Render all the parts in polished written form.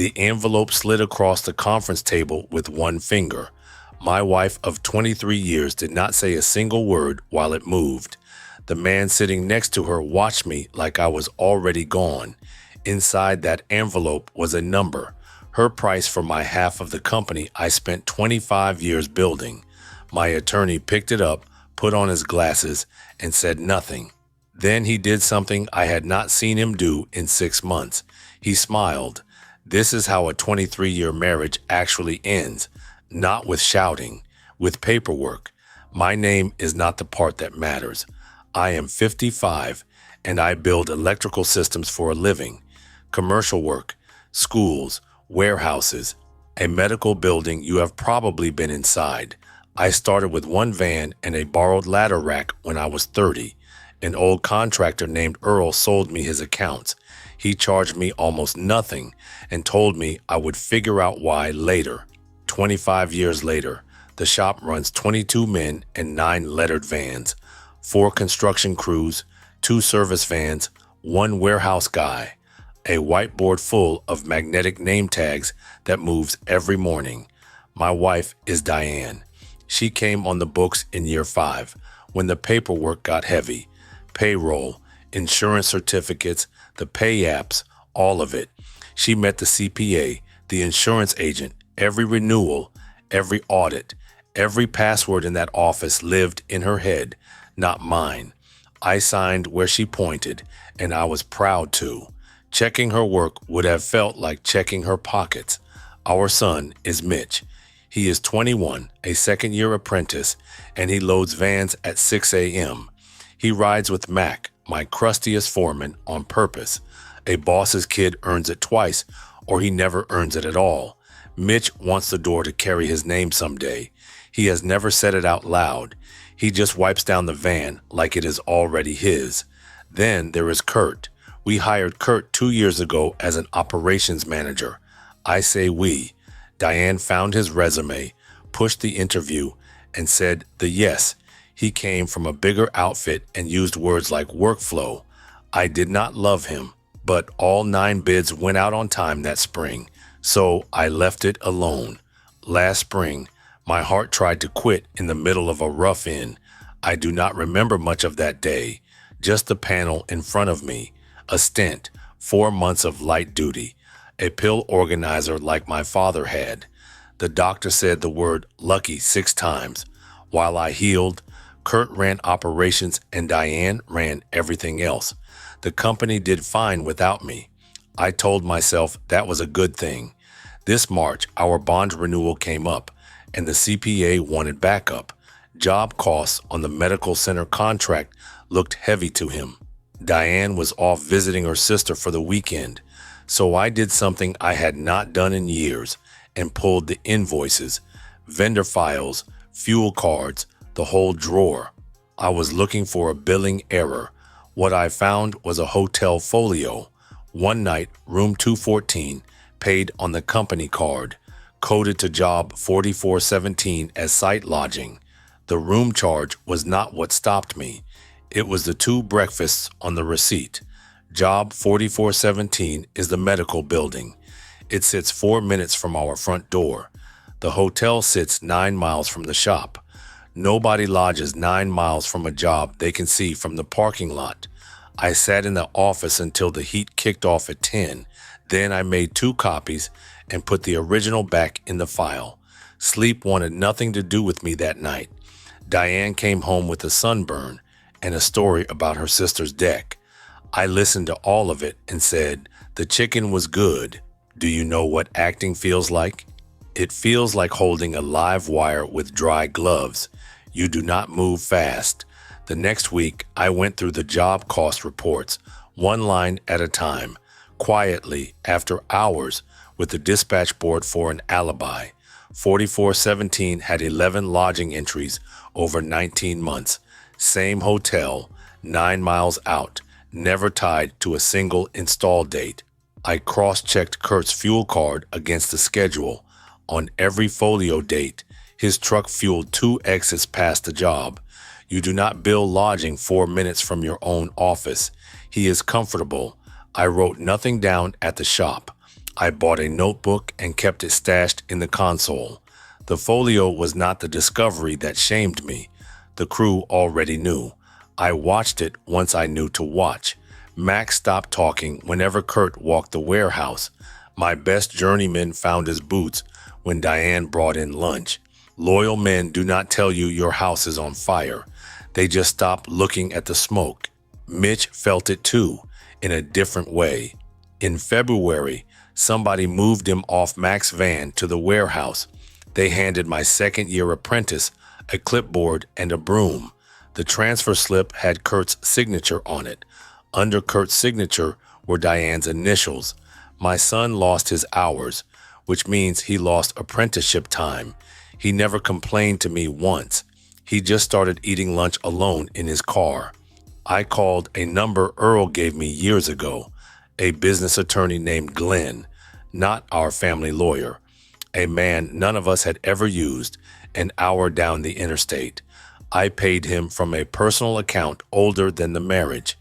The envelope slid across the conference table with one finger. My wife of 23 years did not say a single word while it moved. The man sitting next to her watched me like I was already gone. Inside that envelope was a number, her price for my half of the company I spent 25 years building. My attorney picked it up, put on his glasses, and said nothing. Then he did something I had not seen him do in 6 months. He smiled. This is how a 23-year marriage actually ends. Not with shouting, with paperwork. My name is not the part that matters. I am 55, and I build electrical systems for a living. Commercial work, schools, warehouses, a medical building you have probably been inside. I started with one van and a borrowed ladder rack when I was 30. An old contractor named Earl sold me his accounts. He charged me almost nothing and told me I would figure out why later. 25 years later, the shop runs 22 men and 9 lettered vans, 4 construction crews, 2 service vans, 1 warehouse guy, a whiteboard full of magnetic name tags that moves every morning. My wife is Diane. She came on the books in year 5 when the paperwork got heavy. Payroll, insurance certificates, the pay apps, all of it. She met the CPA, the insurance agent, every renewal, every audit, every password in that office lived in her head, not mine. I signed where she pointed, and I was proud to. Checking her work would have felt like checking her pockets. Our son is Mitch. He is 21, a second-year apprentice, and he loads vans at 6 a.m. He rides with Mac, my crustiest foreman, on purpose. A boss's kid earns it twice, or he never earns it at all. Mitch wants the door to carry his name someday. He has never said it out loud. He just wipes down the van like it is already his. Then there is Kurt. We hired Kurt 2 years ago as an operations manager. I say we. Diane found his resume, pushed the interview, and said the yes. He came from a bigger outfit and used words like workflow. I did not love him, but all 9 bids went out on time that spring, so I left it alone. Last spring, my heart tried to quit in the middle of a rough-in. I do not remember much of that day, just the panel in front of me, a stint, 4 months of light duty, a pill organizer like my father had. The doctor said the word lucky 6 times. While I healed, Kurt ran operations and Diane ran everything else. The company did fine without me. I told myself that was a good thing. This March, our bond renewal came up, and the CPA wanted backup. Job costs on the medical center contract looked heavy to him. Diane was off visiting her sister for the weekend, so I did something I had not done in years and pulled the invoices, vendor files, fuel cards, the whole drawer. I was looking for a billing error. What I found was a hotel folio. One night, room 214, paid on the company card, coded to job 4417 as site lodging. The room charge was not what stopped me. It was the 2 breakfasts on the receipt. Job 4417 is the medical building. It sits 4 minutes from our front door. The hotel sits 9 miles from the shop. Nobody lodges 9 miles from a job they can see from the parking lot. I sat in the office until the heat kicked off at 10. Then I made 2 copies and put the original back in the file. Sleep wanted nothing to do with me that night. Diane came home with a sunburn and a story about her sister's deck. I listened to all of it and said, "The chicken was good. Do you know what acting feels like? It feels like holding a live wire with dry gloves. You do not move fast." The next week, I went through the job cost reports, one line at a time, quietly, after hours, with the dispatch board for an alibi. 4417 had 11 lodging entries over 19 months. Same hotel, 9 miles out, never tied to a single install date. I cross-checked Kurt's fuel card against the schedule. On every folio date, his truck fueled 2 exits past the job. You do not bill lodging 4 minutes from your own office. He is comfortable. I wrote nothing down at the shop. I bought a notebook and kept it stashed in the console. The folio was not the discovery that shamed me. The crew already knew. I watched it once I knew to watch. Max stopped talking whenever Kurt walked the warehouse. My best journeyman found his boots when Diane brought in lunch. Loyal men do not tell you your house is on fire. They just stop looking at the smoke. Mitch felt it too, in a different way. In February, somebody moved him off Mac's van to the warehouse. They handed my second-year apprentice a clipboard and a broom. The transfer slip had Kurt's signature on it. Under Kurt's signature were Diane's initials. My son lost his hours, which means he lost apprenticeship time. He never complained to me once. He just started eating lunch alone in his car. I called a number Earl gave me years ago, a business attorney named Glenn, not our family lawyer, a man none of us had ever used, an hour down the interstate. I paid him from a personal account older than the marriage.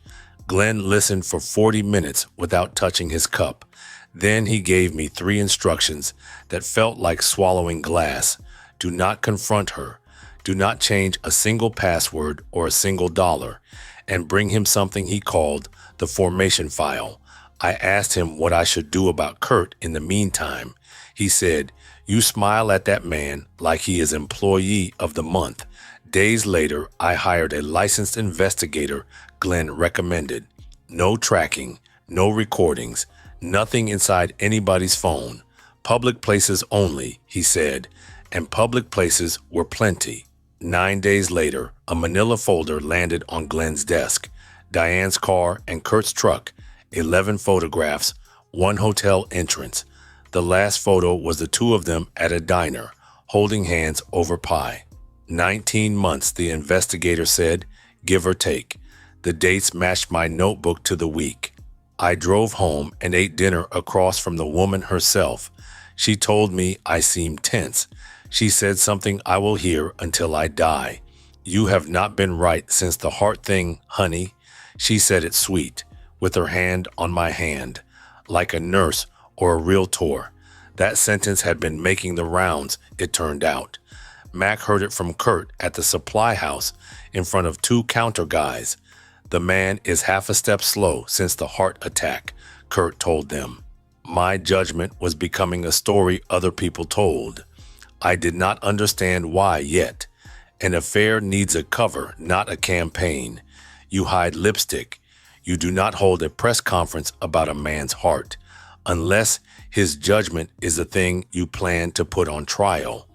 Glenn listened for 40 minutes without touching his cup. Then he gave me 3 instructions that felt like swallowing glass. Do not confront her. Do not change a single password or a single dollar. And bring him something he called the formation file. I asked him what I should do about Kurt in the meantime. He said, "You smile at that man like he is employee of the month." Days later, I hired a licensed investigator Glenn recommended. No tracking, no recordings, nothing inside anybody's phone. Public places only, he said, and public places were plenty. 9 days later, a manila folder landed on Glenn's desk. Diane's car and Kurt's truck, 11 photographs, 1 hotel entrance. The last photo was the 2 of them at a diner, holding hands over pie. 19 months, the investigator said, give or take. The dates matched my notebook to the week. I drove home and ate dinner across from the woman herself. She told me I seemed tense. She said something I will hear until I die. You have not been right since the heart thing, honey. She said it sweet, with her hand on my hand, like a nurse or a realtor. That sentence had been making the rounds, it turned out. Mac heard it from Kurt at the supply house in front of 2 counter guys. The man is half a step slow since the heart attack, Kurt told them. My judgment was becoming a story other people told. I did not understand why yet. An affair needs a cover, not a campaign. You hide lipstick. You do not hold a press conference about a man's heart, unless his judgment is the thing you plan to put on trial.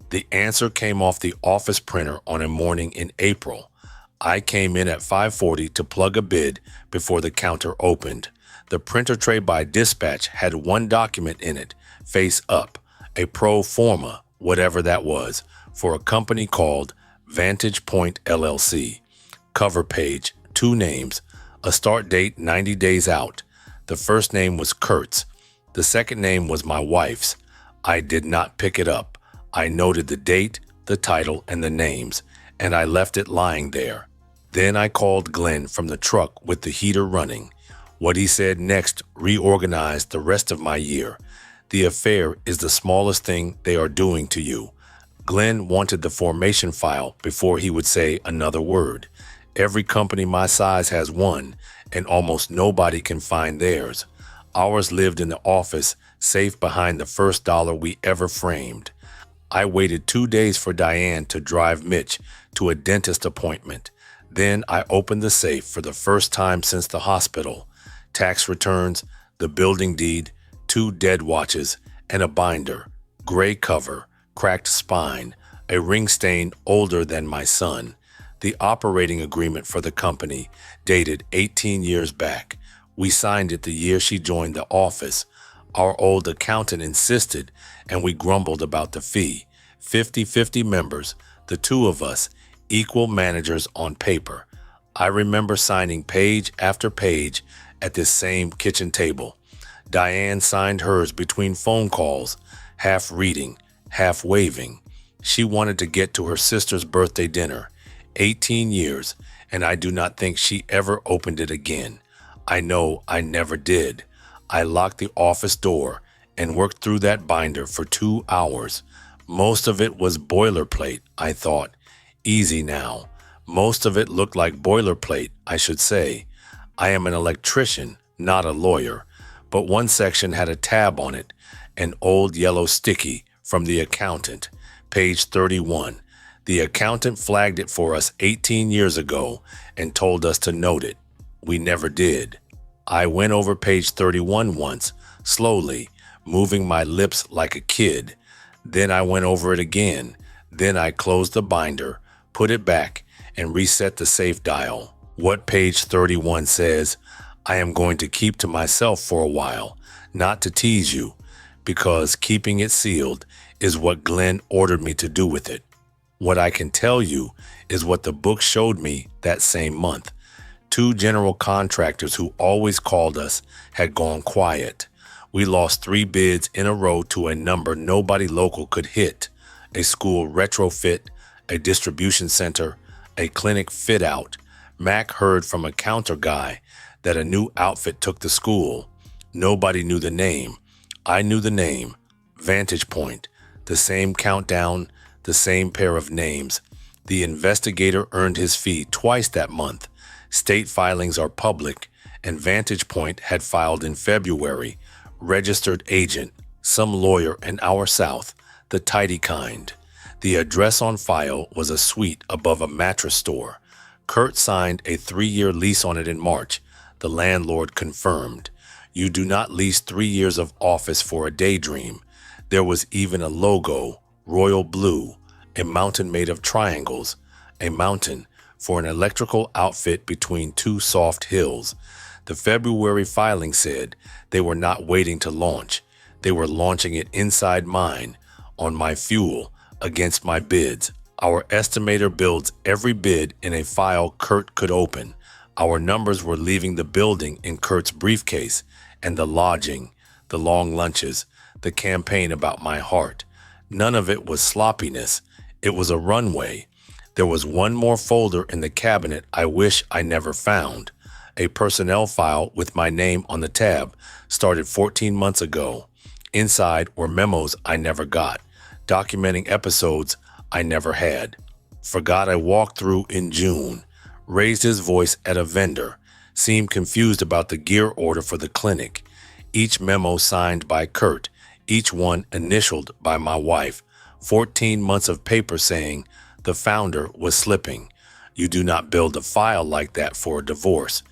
The answer came off the office printer on a morning in April. I came in at 5:40 to plug a bid before the counter opened. The printer tray by dispatch had 1 document in it, face up, a pro forma, whatever that was, for a company called Vantage Point LLC. Cover page, 2 names, a start date 90 days out. The first name was Kurt's. The second name was my wife's. I did not pick it up. I noted the date, the title, and the names, and I left it lying there. Then I called Glenn from the truck with the heater running. What he said next reorganized the rest of my year. The affair is the smallest thing they are doing to you. Glenn wanted the formation file before he would say another word. Every company my size has one, and almost nobody can find theirs. Ours lived in the office, safe behind the first dollar we ever framed. I waited 2 days for Diane to drive Mitch to a dentist appointment. Then I opened the safe for the first time since the hospital. Tax returns, the building deed, 2 dead watches, and a binder. Gray cover, cracked spine, a ring stain older than my son. The operating agreement for the company, dated 18 years back. We signed it the year she joined the office. Our old accountant insisted, and we grumbled about the fee. 50-50 members, the 2 of us, equal managers on paper. I remember signing page after page at this same kitchen table. Diane signed hers between phone calls, half reading, half waving. She wanted to get to her sister's birthday dinner. 18 years, and I do not think she ever opened it again. I know I never did. I locked the office door, and worked through that binder for 2 hours. Most of it was boilerplate, I thought. Easy now. Most of it looked like boilerplate, I should say. I am an electrician, not a lawyer, but one section had a tab on it, an old yellow sticky from the accountant, page 31. The accountant flagged it for us 18 years ago and told us to note it. We never did. I went over page 31 once, slowly, moving my lips like a kid. Then I went over it again. Then I closed the binder, put it back, and reset the safe dial. What page 31 says, I am going to keep to myself for a while, not to tease you, because keeping it sealed is what Glenn ordered me to do with it. What I can tell you is what the book showed me that same month. 2 general contractors who always called us had gone quiet. We lost 3 bids in a row to a number nobody local could hit. A school retrofit, a distribution center, a clinic fit out. Mac heard from a counter guy that a new outfit took the school. Nobody knew the name. I knew the name. Vantage Point. The same countdown, the same pair of names. The investigator earned his fee twice that month. State filings are public, and Vantage Point had filed in February. Registered agent, some lawyer in our South, the tidy kind. The address on file was a suite above a mattress store. Kurt signed a 3-year lease on it in March. The landlord confirmed. You do not lease 3 years of office for a daydream. There was even a logo, royal blue, a mountain made of triangles, a mountain for an electrical outfit between 2 soft hills. The February filing said they were not waiting to launch. They were launching it inside mine, on my fuel, against my bids. Our estimator builds every bid in a file Kurt could open. Our numbers were leaving the building in Kurt's briefcase, and the lodging, the long lunches, the campaign about my heart. None of it was sloppiness. It was a runway. There was one more folder in the cabinet I wish I never found. A personnel file with my name on the tab, started 14 months ago. Inside were memos I never got, documenting episodes I never had. Forgot I walked through in June. Raised his voice at a vendor. Seemed confused about the gear order for the clinic. Each memo signed by Kurt, each one initialed by my wife. 14 months of paper saying the founder was slipping. You do not build a file like that for a divorce.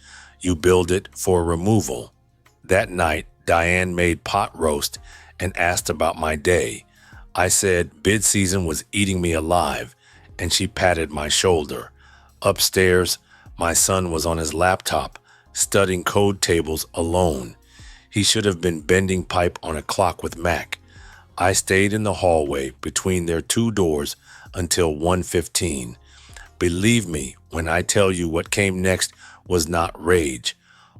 You build it for a removal. That night, Diane made pot roast and asked about my day. I said bid season was eating me alive, and she patted my shoulder. Upstairs, my son was on his laptop, studying code tables alone. He should have been bending pipe on a clock with Mac. I stayed in the hallway between their 2 doors until 1:15. Believe me when I tell you what came next was not rage.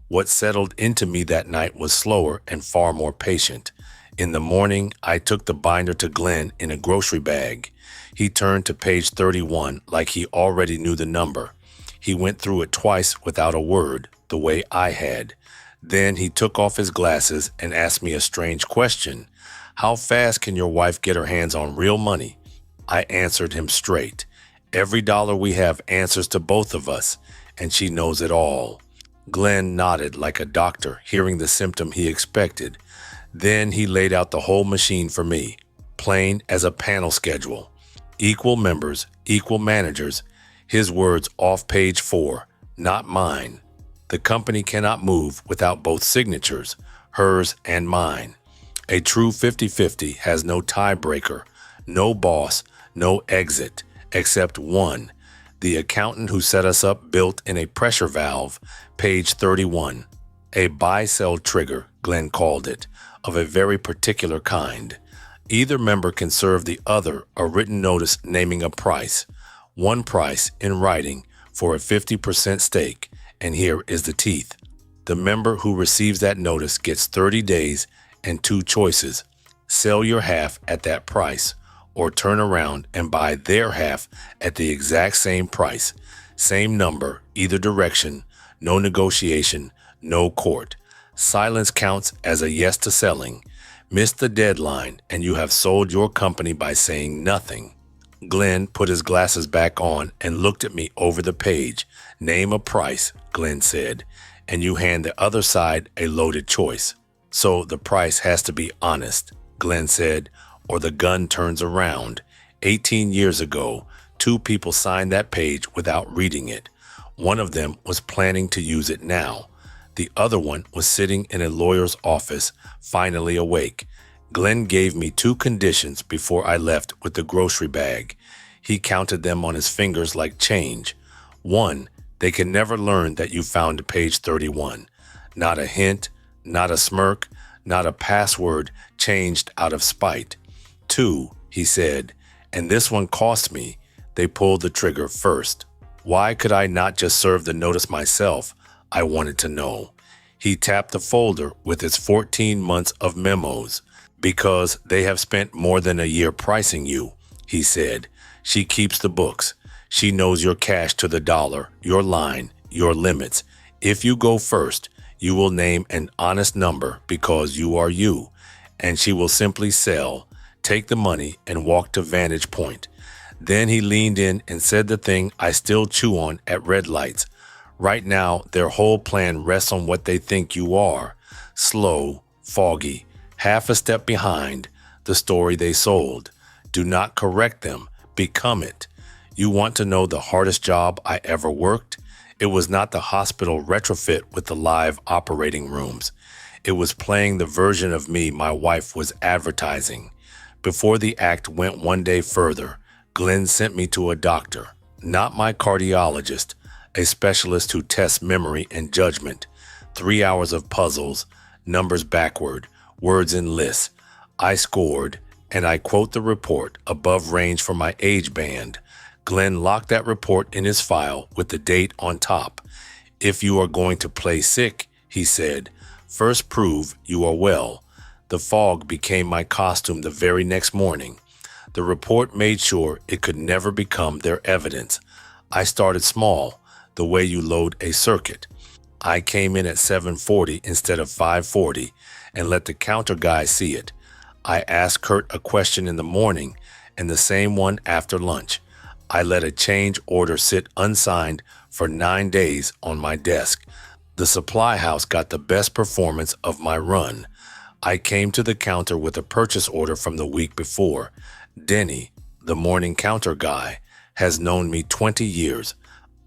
What settled into me that night was slower and far more patient. In the morning, I took the binder to Glenn in a grocery bag. He turned to page 31 like he already knew the number. He went through it twice without a word, the way I had. Then he took off his glasses and asked me a strange question. How fast can your wife get her hands on real money? I answered him straight. Every dollar we have answers to both of us, and she knows it all. Glenn nodded like a doctor, hearing the symptom he expected. Then he laid out the whole machine for me, plain as a panel schedule. Equal members, equal managers. His words off page 4, not mine. The company cannot move without both signatures, hers and mine. A true 50-50 has no tiebreaker, no boss, no exit, except one. The accountant who set us up built in a pressure valve, page 31. A buy-sell trigger, Glenn called it, of a very particular kind. Either member can serve the other a written notice naming a price. One price in writing for a 50% stake, and here is the teeth. The member who receives that notice gets 30 days and 2 choices. Sell your half at that price, or turn around and buy their half at the exact same price. Same number, either direction, no negotiation, no court. Silence counts as a yes to selling. Missed the deadline, and you have sold your company by saying nothing. Glenn put his glasses back on and looked at me over the page. Name a price, Glenn said, and you hand the other side a loaded choice. So the price has to be honest, Glenn said, or the gun turns around. 18 years ago, two people signed that page without reading it. One of them was planning to use it now. The other one was sitting in a lawyer's office, finally awake. Glenn gave me two conditions before I left with the grocery bag. He counted them on his fingers like change. 1, they can never learn that you found page 31. Not a hint, not a smirk, not a password changed out of spite. 2, he said, and this one cost me. They pulled the trigger first. Why could I not just serve the notice myself? I wanted to know. He tapped the folder with its 14 months of memos. Because they have spent more than a year pricing you, he said. She keeps the books. She knows your cash to the dollar, your line, your limits. If you go first, you will name an honest number because you are you, and she will simply sell, take the money, and walk to Vantage Point. Then he leaned in and said the thing I still chew on at red lights. Right now, their whole plan rests on what they think you are. Slow, foggy, half a step behind the story they sold. Do not correct them. Become it. You want to know the hardest job I ever worked? It was not the hospital retrofit with the live operating rooms. It was playing the version of me my wife was advertising. Before the act went one day further, Glenn sent me to a doctor, not my cardiologist, a specialist who tests memory and judgment. 3 hours of puzzles, numbers backward, words in lists. I scored, and I quote the report, above range for my age band. Glenn locked that report in his file with the date on top. If you are going to play sick, he said, first prove you are well. The fog became my costume the very next morning. The report made sure it could never become their evidence. I started small, the way you load a circuit. I came in at 7:40 instead of 5:40 and let the counter guy see it. I asked Kurt a question in the morning and the same one after lunch. I let a change order sit unsigned for 9 days on my desk. The supply house got the best performance of my run. I came to the counter with a purchase order from the week before. Denny, the morning counter guy, has known me 20 years.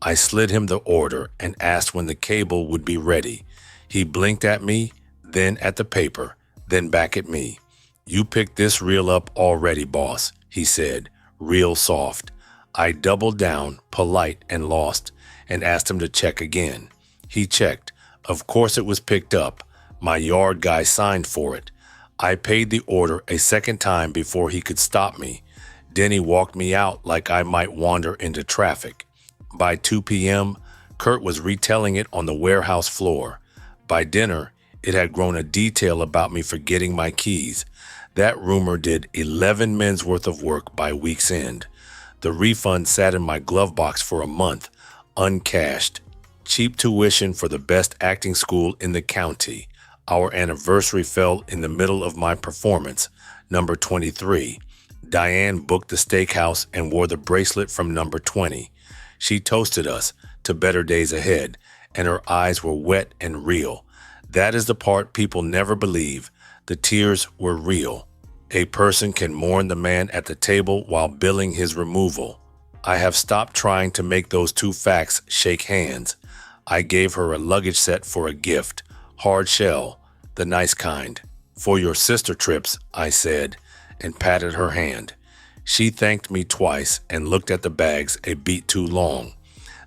I slid him the order and asked when the cable would be ready. He blinked at me, then at the paper, then back at me. You picked this reel up already, boss, he said, real soft. I doubled down, polite and lost, and asked him to check again. He checked. Of course it was picked up. My yard guy signed for it. I paid the order a second time before he could stop me. Denny walked me out like I might wander into traffic. By 2 p.m., Kurt was retelling it on the warehouse floor. By dinner, it had grown a detail about me forgetting my keys. That rumor did 11 men's worth of work by week's end. The refund sat in my glove box for a month, uncashed. Cheap tuition for the best acting school in the county. Our anniversary fell in the middle of my performance, number 23. Diane booked the steakhouse and wore the bracelet from number 20. She toasted us to better days ahead, and her eyes were wet and real. That is the part people never believe. The tears were real. A person can mourn the man at the table while billing his removal. I have stopped trying to make those two facts shake hands. I gave her a luggage set for a gift. Hard shell, the nice kind. For your sister trips, I said, and patted her hand. She thanked me twice and looked at the bags a beat too long.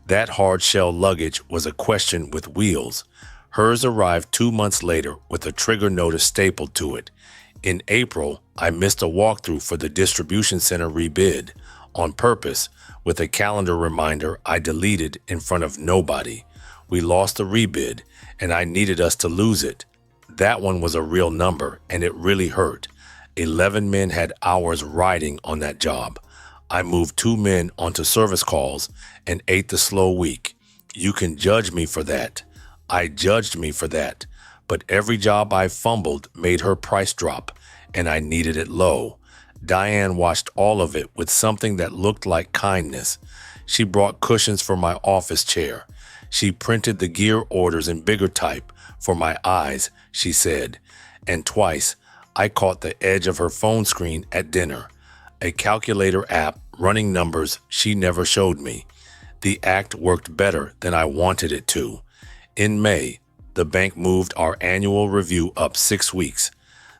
That hard shell luggage was a question with wheels. Hers arrived 2 months later with a trigger notice stapled to it. In April, I missed a walkthrough for the distribution center rebid, on purpose, with a calendar reminder I deleted in front of nobody. We lost the rebid, and I needed us to lose it. That one was a real number, and it really hurt. 11 men had hours riding on that job. I moved 2 men onto service calls and ate the slow week. You can judge me for that. I judged me for that. But every job I fumbled made her price drop, and I needed it low. Diane watched all of it with something that looked like kindness. She brought cushions for my office chair. She printed the gear orders in bigger type for my eyes, she said. And twice, I caught the edge of her phone screen at dinner. A calculator app running numbers she never showed me. The act worked better than I wanted it to. In May, the bank moved our annual review up 6 weeks.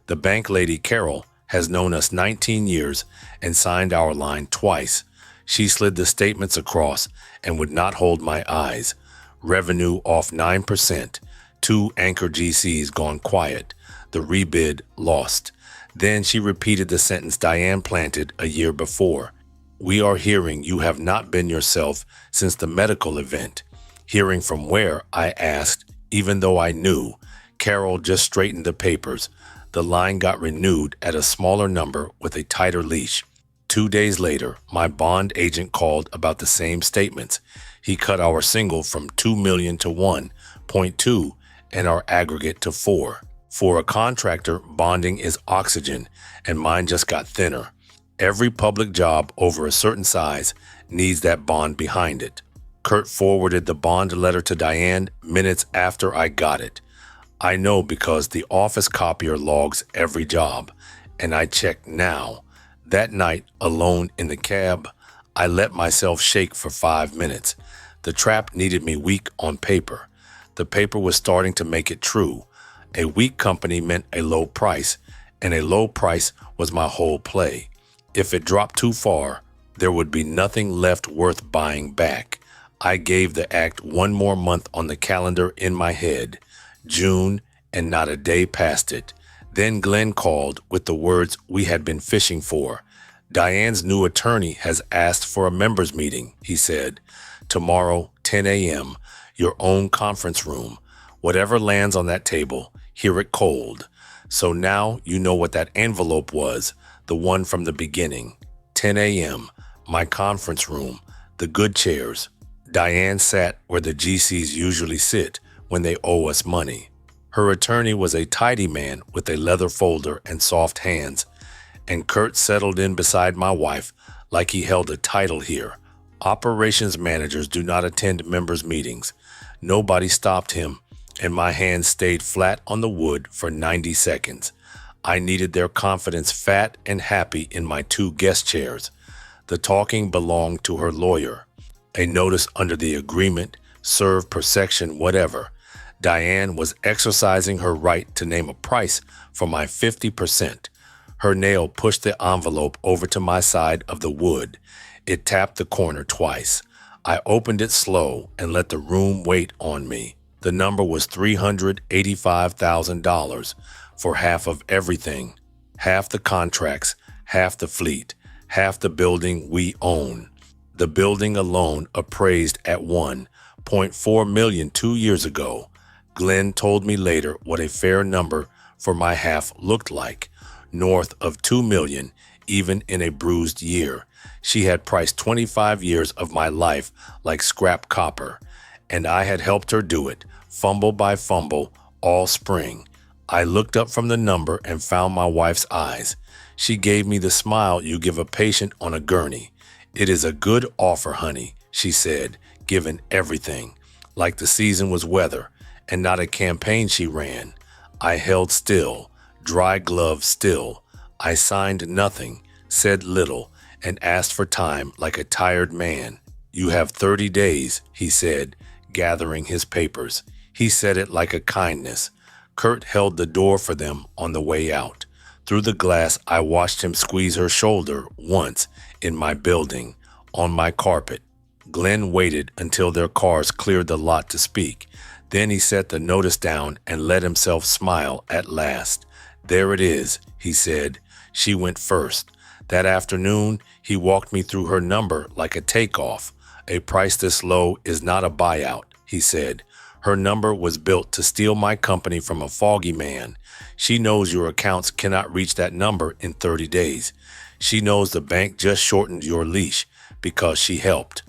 The bank lady, Carol, has known us 19 years and signed our line twice. She slid the statements across and would not hold my eyes. Revenue off 9%. 2 anchor GCs gone quiet. The rebid lost. Then she repeated the sentence Diane planted a year before. We are hearing you have not been yourself since the medical event. Hearing from where, I asked, even though I knew. Carol just straightened the papers. The line got renewed at a smaller number with a tighter leash. 2 days later, my bond agent called about the same statements. He cut our single from 2 million to 1.2 and our aggregate to 4. For a contractor, bonding is oxygen, and mine just got thinner. Every public job over a certain size needs that bond behind it. Kurt forwarded the bond letter to Diane minutes after I got it. I know because the office copier logs every job, and I checked now. That night, alone in the cab, I let myself shake for 5 minutes. The trap needed me weak on paper. The paper was starting to make it true. A weak company meant a low price, and a low price was my whole play. If it dropped too far, there would be nothing left worth buying back. I gave the act 1 more month on the calendar in my head. June, and not a day past it. Then Glenn called with the words we had been fishing for. Diane's new attorney has asked for a members meeting, he said. Tomorrow, 10 a.m., your own conference room. Whatever lands on that table, hear it cold. So now you know what that envelope was, the one from the beginning. 10 a.m., my conference room, the good chairs. Diane sat where the GCs usually sit when they owe us money. Her attorney was a tidy man with a leather folder and soft hands, and Kurt settled in beside my wife like he held a title here. Operations managers do not attend members' meetings. Nobody stopped him, and my hands stayed flat on the wood for 90 seconds. I needed their confidence fat and happy in my 2 guest chairs. The talking belonged to her lawyer. A notice under the agreement, serve per section, whatever. Diane was exercising her right to name a price for my 50%. Her nail pushed the envelope over to my side of the wood. It tapped the corner twice. I opened it slow and let the room wait on me. The number was $385,000 for half of everything. Half the contracts, half the fleet, half the building we own. The building alone appraised at $1.4 million 2 years ago. Glenn told me later what a fair number for my half looked like, north of $2 million, even in a bruised year. She had priced 25 years of my life like scrap copper, and I had helped her do it, fumble by fumble, all spring. I looked up from the number and found my wife's eyes. She gave me the smile you give a patient on a gurney. It is a good offer, honey, she said, given everything, like the season was weather, and not a campaign she ran. I held still, dry glove still. I signed nothing, said little, and asked for time like a tired man. You have 30 days, he said, gathering his papers. He said it like a kindness. Kurt held the door for them on the way out. Through the glass, I watched him squeeze her shoulder once in my building, on my carpet. Glenn waited until their cars cleared the lot to speak. Then he set the notice down and let himself smile at last. There it is, he said. She went first. That afternoon, he walked me through her number like a takeoff. A price this low is not a buyout, he said. Her number was built to steal my company from a foggy man. She knows your accounts cannot reach that number in 30 days. She knows the bank just shortened your leash because she helped.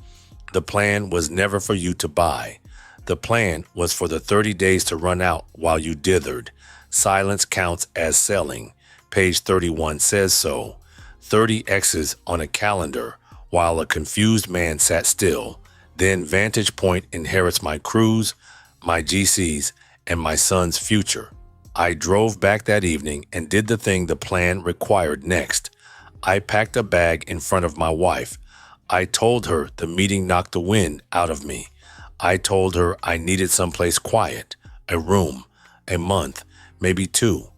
The plan was never for you to buy. The plan was for the 30 days to run out while you dithered. Silence counts as selling. Page 31 says so. 30 X's on a calendar while a confused man sat still. Then Vantage Point inherits my cruise, my GCs, and my son's future. I drove back that evening and did the thing the plan required next. I packed a bag in front of my wife. I told her the meeting knocked the wind out of me. I told her I needed someplace quiet, a room, a month, maybe 2.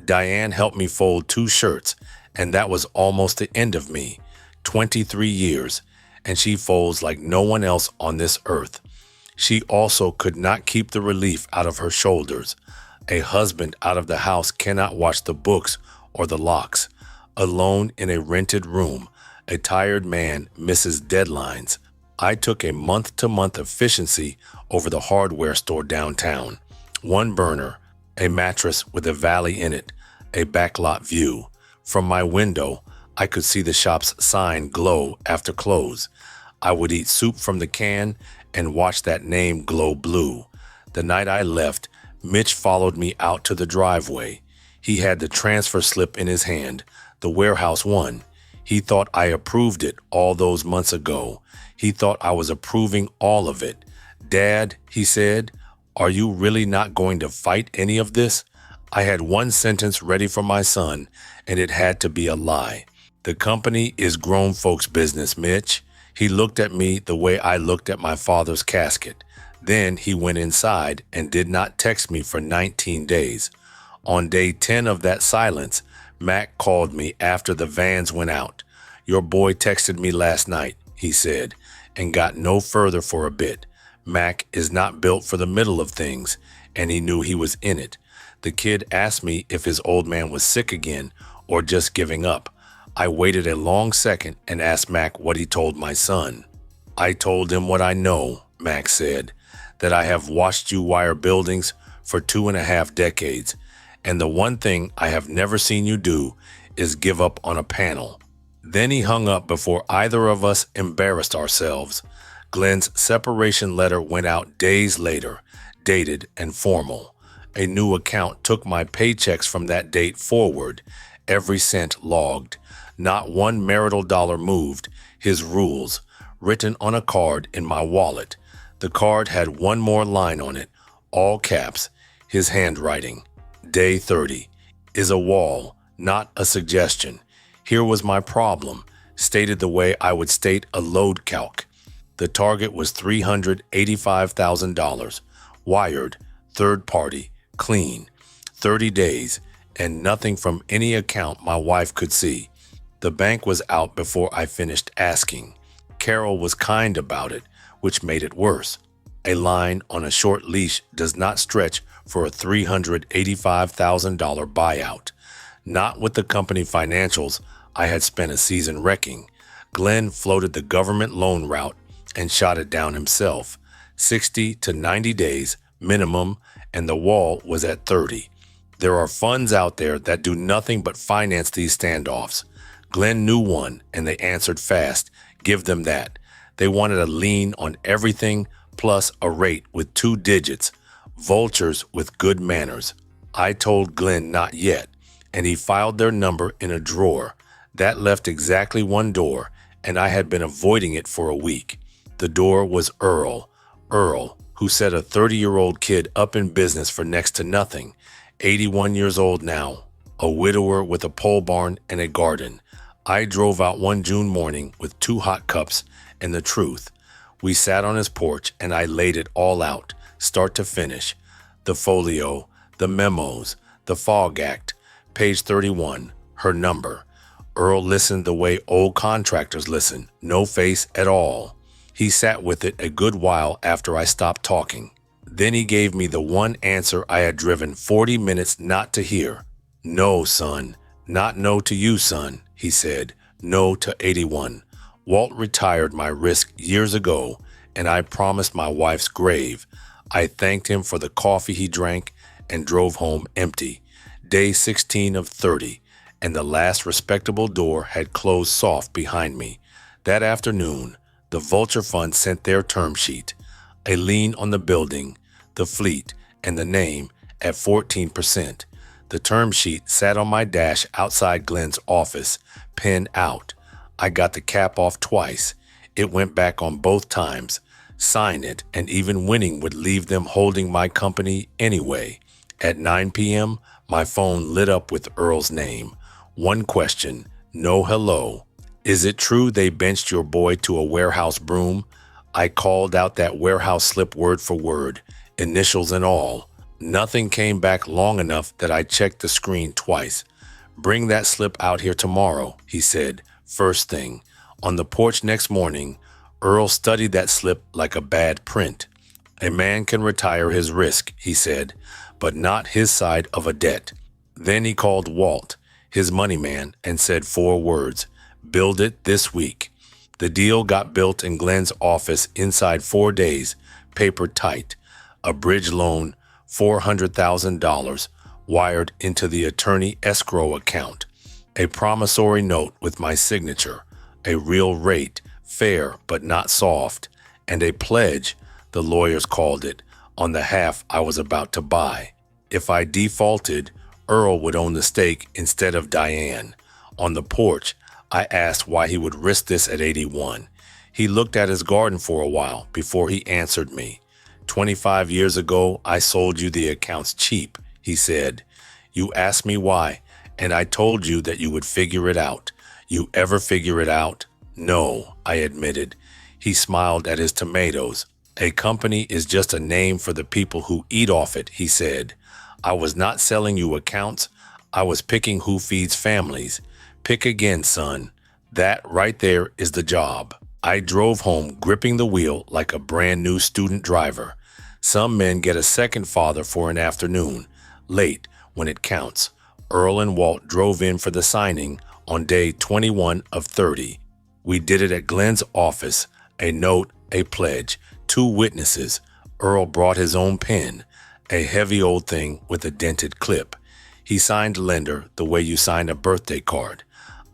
Diane helped me fold 2 shirts, and that was almost the end of me. 23 years, and she folds like no one else on this earth. She also could not keep the relief out of her shoulders. A husband out of the house cannot watch the books or the locks. Alone in a rented room, a tired man misses deadlines. I took a month-to-month efficiency over the hardware store downtown. 1 burner, a mattress with a valley in it, a backlot view. From my window, I could see the shop's sign glow after close. I would eat soup from the can and watch that name glow blue. The night I left, Mitch followed me out to the driveway. He had the transfer slip in his hand, the warehouse one. He thought I approved it all those months ago. He thought I was approving all of it. "Dad," he said, "are you really not going to fight any of this?" I had 1 sentence ready for my son, and it had to be a lie. "The company is grown folks' business, Mitch." He looked at me the way I looked at my father's casket. Then he went inside and did not text me for 19 days. On day 10 of that silence, Mac called me after the vans went out. "Your boy texted me last night," he said, and got no further for a bit. Mac is not built for the middle of things, and he knew he was in it. The kid asked me if his old man was sick again or just giving up. I waited a long second and asked Mac what he told my son. "I told him what I know," Mac said, "that I have watched you wire buildings for 2.5 decades, and the one thing I have never seen you do is give up on a panel." Then he hung up before either of us embarrassed ourselves. Glenn's separation letter went out days later, dated and formal. A new account took my paychecks from that date forward, every cent logged. Not 1 marital dollar moved, his rules, written on a card in my wallet. The card had 1 more line on it, all caps, his handwriting. Day 30 is a wall, not a suggestion. Here was my problem, stated the way I would state a load calc. The target was $385,000, wired, third party, clean, 30 days, and nothing from any account my wife could see. The bank was out before I finished asking. Carol was kind about it, which made it worse. A line on a short leash does not stretch for a $385,000 buyout. Not with the company financials I had spent a season wrecking. Glenn floated the government loan route and shot it down himself. 60 to 90 days minimum, and the wall was at 30. There are funds out there that do nothing but finance these standoffs. Glenn knew one, and they answered fast. Give them that. They wanted a lien on everything plus a rate with 2 digits. Vultures with good manners. I told Glenn not yet, and he filed their number in a drawer. That left exactly 1 door, and I had been avoiding it for a week. The door was Earl, who set a 30-year-old kid up in business for next to nothing. 81 years old now, a widower with a pole barn and a garden. I drove out one June morning with 2 hot cups and the truth. We sat on his porch and I laid it all out, start to finish. The folio, the memos, the fog act, page 31, her number. Earl listened the way old contractors listen, no face at all. He sat with it a good while after I stopped talking. Then he gave me the one answer I had driven 40 minutes not to hear. "No, son. Not no to you, son," he said. "No to 81. Walt retired my risk years ago, and I promised my wife's grave. I thanked him for the coffee he drank and drove home empty. Day 16 of 30, and the last respectable door had closed soft behind me. That afternoon, the Vulture Fund sent their term sheet. A lien on the building, the fleet, and the name at 14%. The term sheet sat on my dash outside Glenn's office, pen out. I got the cap off twice. It went back on both times. Sign it, and even winning would leave them holding my company anyway. At 9 p.m., my phone lit up with Earl's name. One question, no hello. Is it true they benched your boy to a warehouse broom? I called out that warehouse slip word for word, initials and all. Nothing came back long enough that I checked the screen twice. Bring that slip out here tomorrow, he said, first thing. On the porch next morning, Earl studied that slip like a bad print. A man can retire his risk, he said, but not his side of a debt. Then he called Walt, his money man, and said 4 words, build it this week. The deal got built in Glenn's office inside 4 days, paper tight. A bridge loan, $400,000, wired into the attorney escrow account. A promissory note with my signature, a real rate, fair but not soft, and a pledge, the lawyers called it, on the half I was about to buy. If I defaulted, Earl would own the stake instead of Diane. On the porch, I asked why he would risk this at 81. He looked at his garden for a while before he answered me. 25 years ago, I sold you the accounts cheap, he said. You asked me why, and I told you that you would figure it out. You ever figure it out? No, I admitted. He smiled at his tomatoes. A company is just a name for the people who eat off it, he said. I was not selling you accounts. I was picking who feeds families. Pick again, son. That right there is the job. I drove home gripping the wheel like a brand new student driver. Some men get a second father for an afternoon, late when it counts. Earl and Walt drove in for the signing on day 21 of 30. We did it at Glenn's office, a note, a pledge, 2 witnesses. Earl brought his own pen, a heavy old thing with a dented clip. He signed lender the way you sign a birthday card.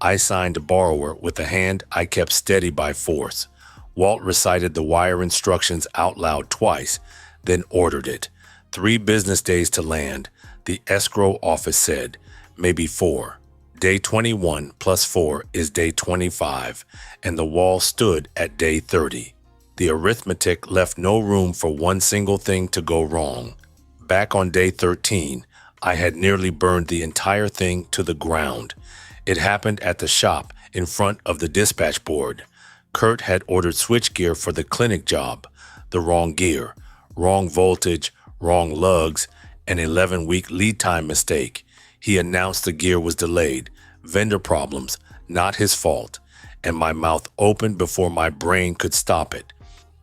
I signed borrower with a hand I kept steady by force. Walt recited the wire instructions out loud twice, then ordered it. 3 business days to land, the escrow office said, maybe 4. Day 21 plus 4 is day 25, and the wall stood at day 30. The arithmetic left no room for one single thing to go wrong. Back on day 13, I had nearly burned the entire thing to the ground. It happened at the shop in front of the dispatch board. Kurt had ordered switchgear for the clinic job, the wrong gear, wrong voltage, wrong lugs, an 11-week lead time mistake. He announced the gear was delayed, vendor problems, not his fault, and my mouth opened before my brain could stop it.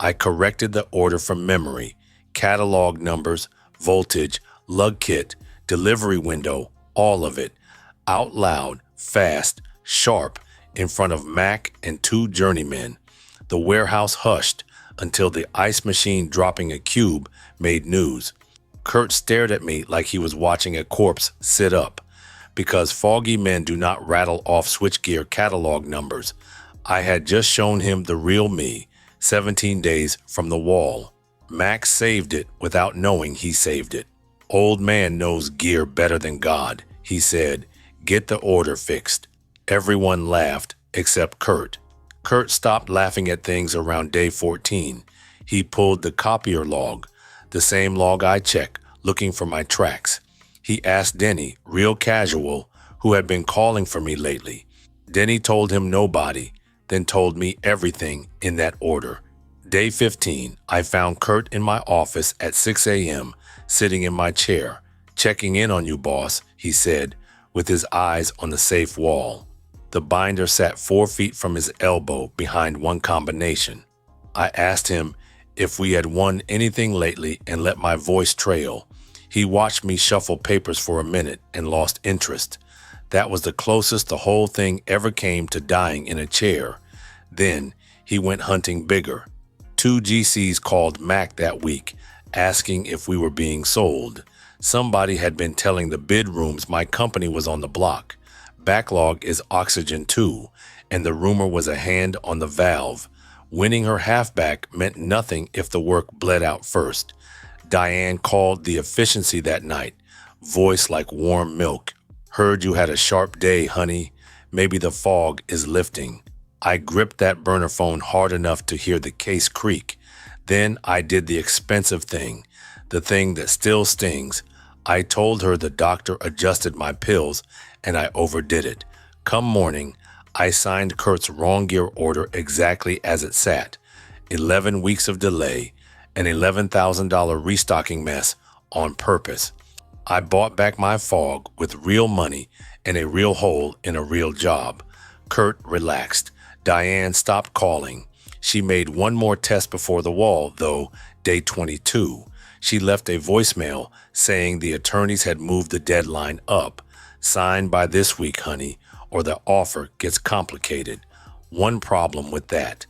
I corrected the order from memory, catalog numbers, voltage, lug kit, delivery window, all of it, out loud, fast, sharp, in front of Mac and 2 journeymen. The warehouse hushed until the ice machine dropping a cube made news. Kurt stared at me like he was watching a corpse sit up. Because foggy men do not rattle off switchgear catalog numbers, I had just shown him the real me, 17 days from the wall. Mac saved it without knowing he saved it. Old man knows gear better than God, he said. Get the order fixed. Everyone laughed except Kurt. Kurt stopped laughing at things around day 14. He pulled the copier log, the same log I check, looking for my tracks. He asked Denny, real casual, who had been calling for me lately. Denny told him nobody, then told me everything in that order. Day 15, I found Kurt in my office at 6 a.m., sitting in my chair. Checking in on you, boss, he said, with his eyes on the safe wall. The binder sat 4 feet from his elbow behind one combination. I asked him if we had won anything lately and let my voice trail. He watched me shuffle papers for a minute and lost interest. That was the closest the whole thing ever came to dying in a chair. Then he went hunting bigger. 2 GCs called Mac that week, asking if we were being sold. Somebody had been telling the bid rooms my company was on the block. Backlog is oxygen too, and the rumor was a hand on the valve. Winning her halfback meant nothing if the work bled out first. Diane called the efficiency that night. voice like warm milk. Heard you had a sharp day, honey. Maybe the fog is lifting. I gripped that burner phone hard enough to hear the case creak. Then I did the expensive thing, the thing that still stings. I told her the doctor adjusted my pills and I overdid it. Come morning, I signed Kurt's wrong gear order exactly as it sat. 11 weeks of delay, an $11,000 restocking mess on purpose. I bought back my fog with real money and a real hole in a real job. Kurt relaxed. Diane stopped calling. She made one more test before the wall, though, day 22. She left a voicemail saying the attorneys had moved the deadline up. Sign by this week, honey, or the offer gets complicated. One problem with that.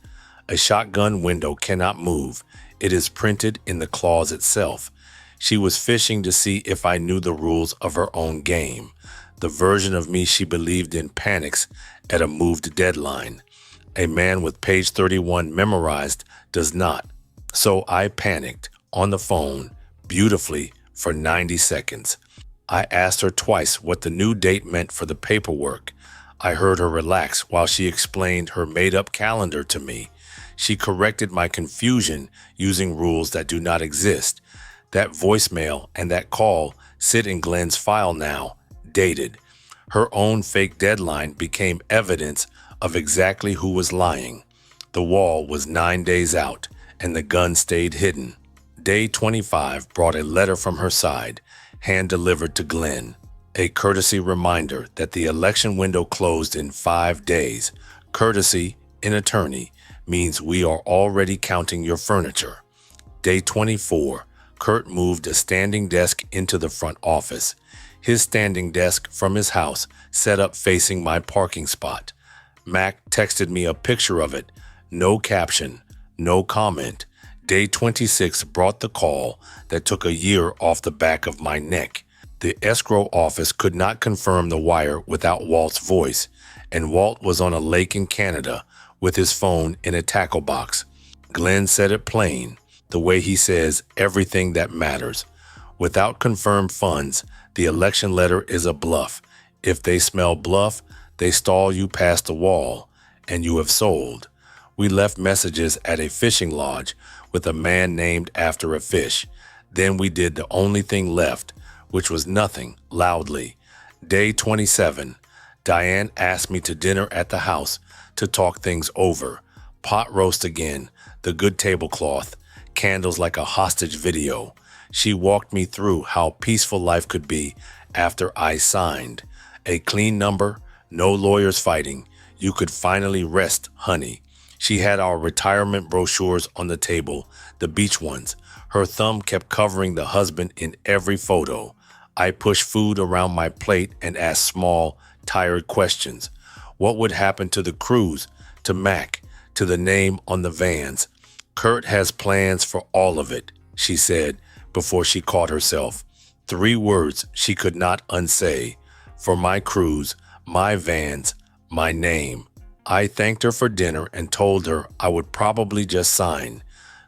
A shotgun window cannot move. It is printed in the clause itself. She was fishing to see if I knew the rules of her own game. The version of me she believed in panics at a moved deadline. A man with page 31 memorized does not. So I panicked on the phone beautifully for 90 seconds. I asked her twice what the new date meant for the paperwork. I heard her relax while she explained her made-up calendar to me. She corrected my confusion using rules that do not exist. That voicemail and that call sit in Glenn's file now, dated. Her own fake deadline became evidence of exactly who was lying. The wall was 9 days out, and the gun stayed hidden. Day 25 brought a letter from her side, hand-delivered to Glenn. A courtesy reminder that the election window closed in 5 days. Courtesy, in attorney, means we are already counting your furniture. Day 24, Kurt moved a standing desk into the front office. His standing desk from his house set up facing my parking spot. Mac texted me a picture of it. No caption, no comment. Day 26 brought the call that took a year off the back of my neck. The escrow office could not confirm the wire without Walt's voice, and Walt was on a lake in Canada with his phone in a tackle box. Glenn said it plain, the way he says everything that matters. Without confirmed funds, the election letter is a bluff. If they smell bluff, they stall you past the wall, and you have sold. We left messages at a fishing lodge with a man named after a fish. Then we did the only thing left, which was nothing, loudly. Day 27, Diane asked me to dinner at the house to talk things over. Pot roast again, the good tablecloth, candles like a hostage video. She walked me through how peaceful life could be after I signed. A clean number, no lawyers fighting. You could finally rest, honey. She had our retirement brochures on the table, the beach ones. Her thumb kept covering the husband in every photo. I pushed food around my plate and asked small, tired questions. What would happen to the cruise, to Mac, to the name on the vans? Kurt has plans for all of it, she said before she caught herself. 3 words she could not unsay. For my cruise, my vans, my name. I thanked her for dinner and told her I would probably just sign.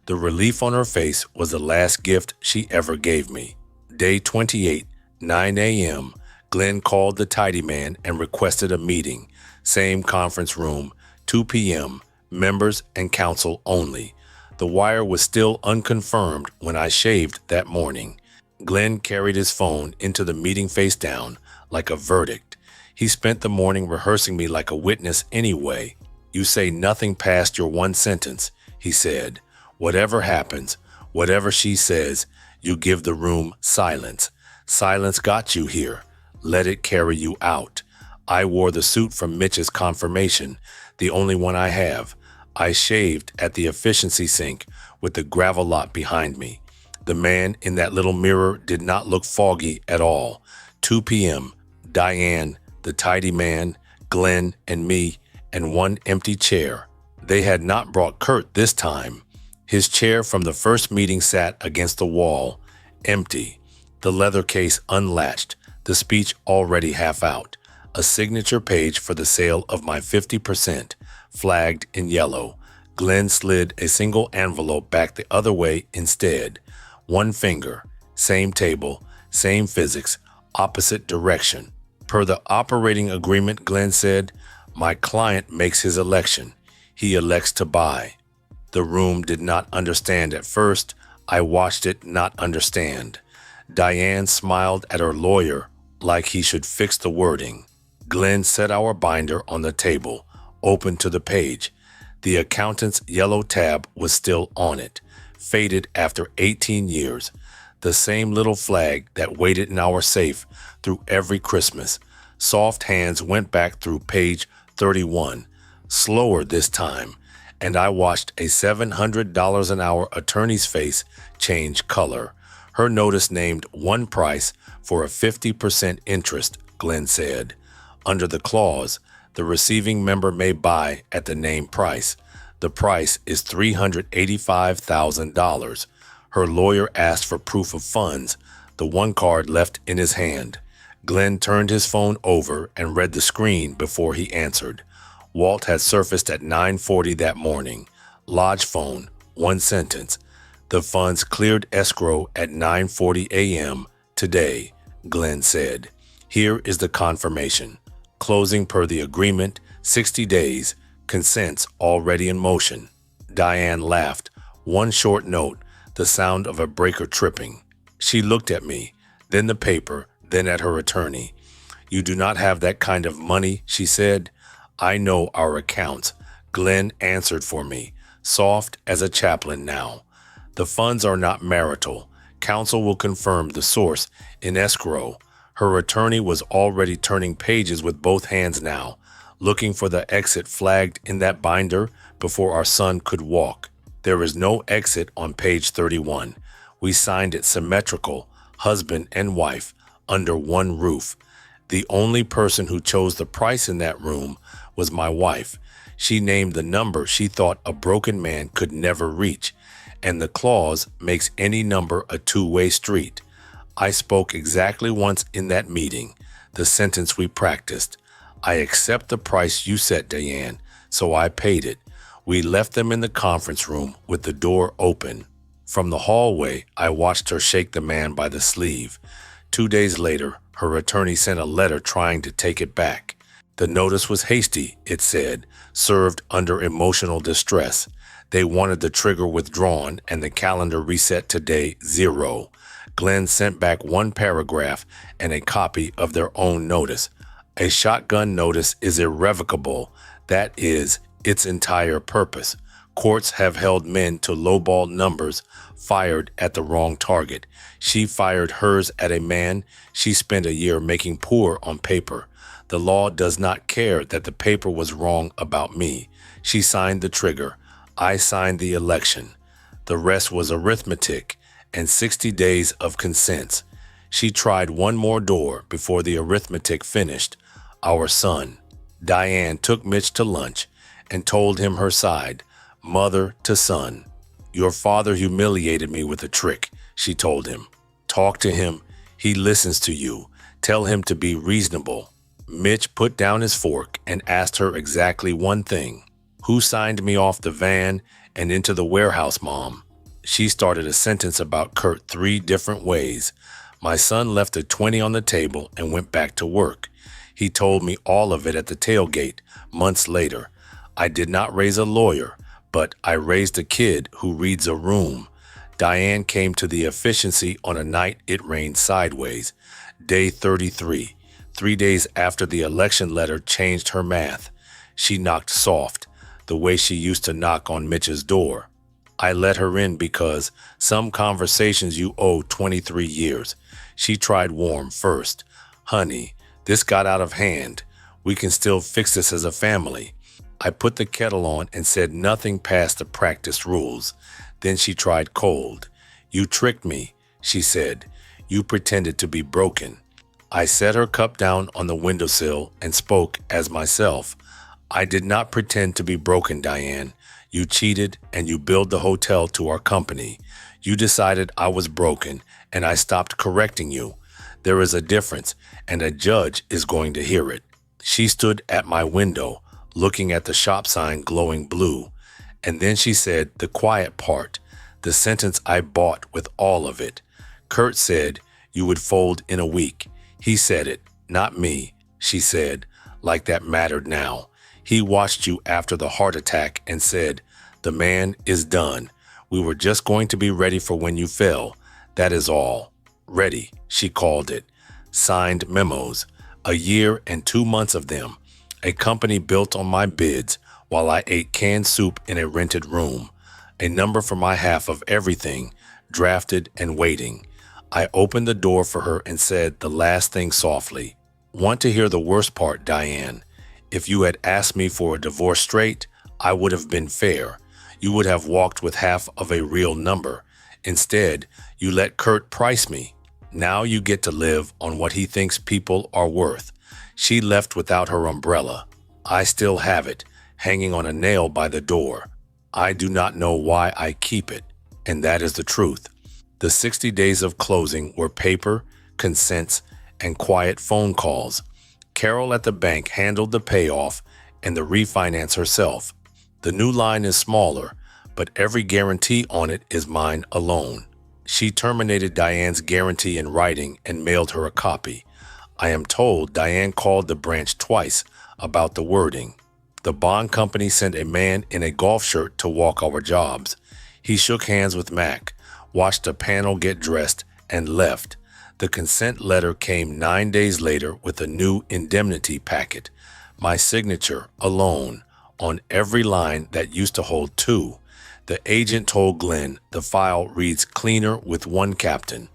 The relief on her face was the last gift she ever gave me. Day 28, 9 a.m., Glenn called the tidy man and requested a meeting. Same conference room, 2 p.m., members and counsel only. The wire was still unconfirmed when I shaved that morning. Glenn carried his phone into the meeting face down, like a verdict. He spent the morning rehearsing me like a witness anyway. You say nothing past your one sentence, he said. Whatever happens, whatever she says, you give the room silence. Silence got you here. Let it carry you out. I wore the suit from Mitch's confirmation, the only one I have. I shaved at the efficiency sink with the gravel lot behind me. The man in that little mirror did not look foggy at all. 2 p.m., Diane, the tidy man, Glenn, and me, and one empty chair. They had not brought Kurt this time. His chair from the first meeting sat against the wall, empty. The leather case unlatched, the speech already half out. A signature page for the sale of my 50%, flagged in yellow. Glenn slid a single envelope back the other way instead. One finger, same table, same physics, opposite direction. Per the operating agreement, Glenn said, my client makes his election. He elects to buy. The room did not understand at first. I watched it not understand. Diane smiled at her lawyer like he should fix the wording. Glenn set our binder on the table, open to the page. The accountant's yellow tab was still on it, faded after 18 years. The same little flag that waited in our safe through every Christmas. Soft hands went back through page 31, slower this time, and I watched a $700 an hour attorney's face change color. Her notice named one price for a 50% interest, Glenn said. Under the clause, the receiving member may buy at the named price. The price is $385,000. Her lawyer asked for proof of funds, the one card left in his hand. Glenn turned his phone over and read the screen before he answered. Walt had surfaced at 9:40 that morning. Lodge phone, one sentence. The funds cleared escrow at 9:40 a.m. today, Glenn said. Here is the confirmation. Closing per the agreement, 60 days, consents already in motion. Diane laughed. One short note, the sound of a breaker tripping. She looked at me, then the paper, then at her attorney. You do not have that kind of money, she said. I know our accounts. Glenn answered for me, soft as a chaplain now. The funds are not marital. Counsel will confirm the source in escrow. Her attorney was already turning pages with both hands now, looking for the exit flagged in that binder before our son could walk. There is no exit on page 31. We signed it symmetrical, husband and wife, under one roof. The only person who chose the price in that room was my wife. She named the number she thought a broken man could never reach, and the clause makes any number a two-way street. I spoke exactly once in that meeting, the sentence we practiced. I accept the price you set, Diane, so I paid it. We left them in the conference room with the door open. From the hallway, I watched her shake the man by the sleeve. 2 days later, her attorney sent a letter trying to take it back. The notice was hasty, it said, served under emotional distress. They wanted the trigger withdrawn and the calendar reset to day 0. Glenn sent back one paragraph and a copy of their own notice. A shotgun notice is irrevocable. That is its entire purpose. Courts have held men to lowball numbers fired at the wrong target. She fired hers at a man she spent a year making poor on paper. The law does not care that the paper was wrong about me. She signed the trigger. I signed the election. The rest was arithmetic and 60 days of consents. She tried one more door before the arithmetic finished. Our son. Diane took Mitch to lunch and told him her side, mother to son. Your father humiliated me with a trick, she told him. Talk to him. He listens to you. Tell him to be reasonable. Mitch put down his fork and asked her exactly one thing. Who signed me off the van and into the warehouse, Mom? She started a sentence about Kurt 3 different ways. My son left a 20 on the table and went back to work. He told me all of it at the tailgate, months later. I did not raise a lawyer, but I raised a kid who reads a room. Diane came to the efficiency on a night it rained sideways. Day 33, 3 days after the election letter changed her math. She knocked soft, the way she used to knock on Mitch's door. I let her in because some conversations you owe 23 years. She tried warm first. Honey, this got out of hand. We can still fix this as a family. I put the kettle on and said nothing past the practice rules. Then she tried cold. You tricked me, she said. You pretended to be broken. I set her cup down on the windowsill and spoke as myself. I did not pretend to be broken, Diane. You cheated and you billed the hotel to our company. You decided I was broken and I stopped correcting you. There is a difference and a judge is going to hear it. She stood at my window, looking at the shop sign glowing blue. And then she said the quiet part, the sentence I bought with all of it. Kurt said you would fold in a week. He said it, not me, she said, like that mattered now. He watched you after the heart attack and said, the man is done. We were just going to be ready for when you fell. That is all. Ready, she called it. Signed memos. A year and 2 months of them. A company built on my bids while I ate canned soup in a rented room. A number for my half of everything, drafted and waiting. I opened the door for her and said the last thing softly. Want to hear the worst part, Diane? If you had asked me for a divorce straight, I would have been fair. You would have walked with half of a real number. Instead, you let Kurt price me. Now you get to live on what he thinks people are worth. She left without her umbrella. I still have it, hanging on a nail by the door. I do not know why I keep it, and that is the truth. The 60 days of closing were paper, consents, and quiet phone calls. Carol at the bank handled the payoff and the refinance herself. The new line is smaller, but every guarantee on it is mine alone. She terminated Diane's guarantee in writing and mailed her a copy. I am told Diane called the branch twice about the wording. The bond company sent a man in a golf shirt to walk our jobs. He shook hands with Mac, watched a panel get dressed, and left. The consent letter came 9 days later with a new indemnity packet. My signature alone on every line that used to hold 2. The agent told Glenn the file reads cleaner with 1 captain.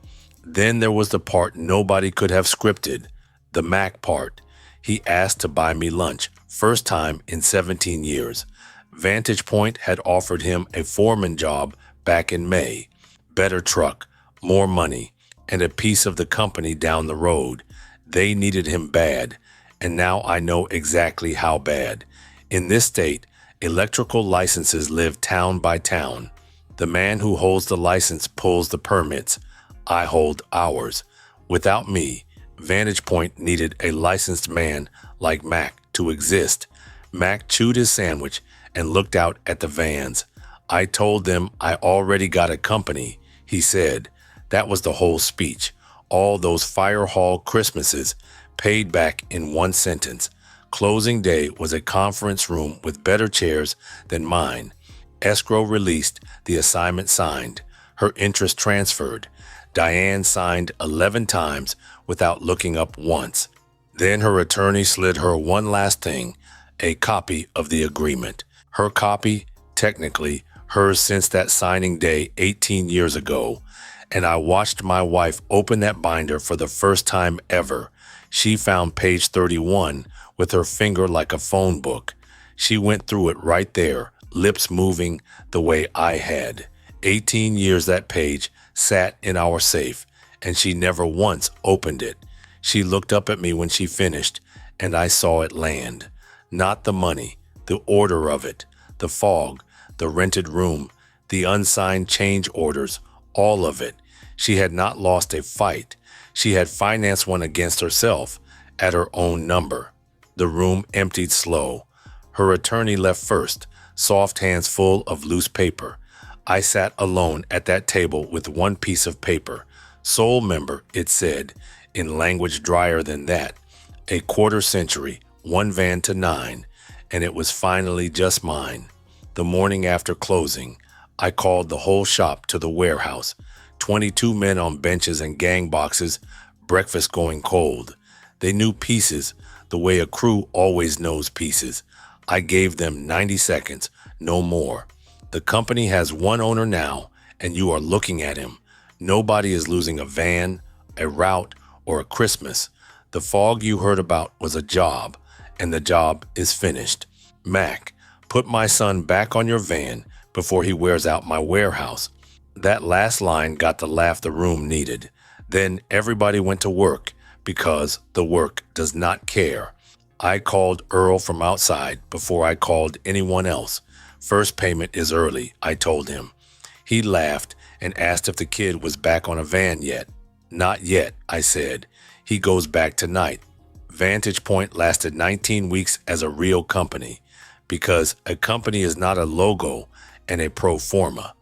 Then there was the part nobody could have scripted, the Mac part. He asked to buy me lunch, first time in 17 years. Vantage Point had offered him a foreman job back in May. Better truck, more money, and a piece of the company down the road. They needed him bad, and now I know exactly how bad. In this state, electrical licenses live town by town. The man who holds the license pulls the permits. I hold ours. Without me, Vantage Point needed a licensed man like Mac to exist. Mac chewed his sandwich and looked out at the vans. I told them I already got a company, he said. That was the whole speech. All those fire hall Christmases paid back in 1 sentence. Closing day was a conference room with better chairs than mine. Escrow released, the assignment signed, her interest transferred. Diane signed 11 times without looking up once. Then her attorney slid her one last thing, a copy of the agreement. Her copy, technically, hers since that signing day 18 years ago. And I watched my wife open that binder for the first time ever. She found page 31 with her finger like a phone book. She went through it right there, lips moving the way I had. 18 years that page sat in our safe, and she never once opened it. She looked up at me when she finished, and I saw it land. Not the money, the order of it, the fog, the rented room, the unsigned change orders, all of it. She had not lost a fight. She had financed one against herself at her own number. The room emptied slow. Her attorney left first, soft hands full of loose paper. I sat alone at that table with one piece of paper. Sole member, it said, in language drier than that. A quarter century, 1 van to 9, and it was finally just mine. The morning after closing, I called the whole shop to the warehouse. 22 men on benches and gang boxes, breakfast going cold. They knew pieces, the way a crew always knows pieces. I gave them 90 seconds, no more. The company has one owner now, and you are looking at him. Nobody is losing a van, a route, or a Christmas. The fog you heard about was a job, and the job is finished. Mac, put my son back on your van before he wears out my warehouse. That last line got the laugh the room needed. Then everybody went to work, because the work does not care. I called Earl from outside before I called anyone else. First payment is early, I told him. He laughed and asked if the kid was back on a van yet. Not yet, I said. He goes back tonight. Vantage Point lasted 19 weeks as a real company, because a company is not a logo and a pro forma.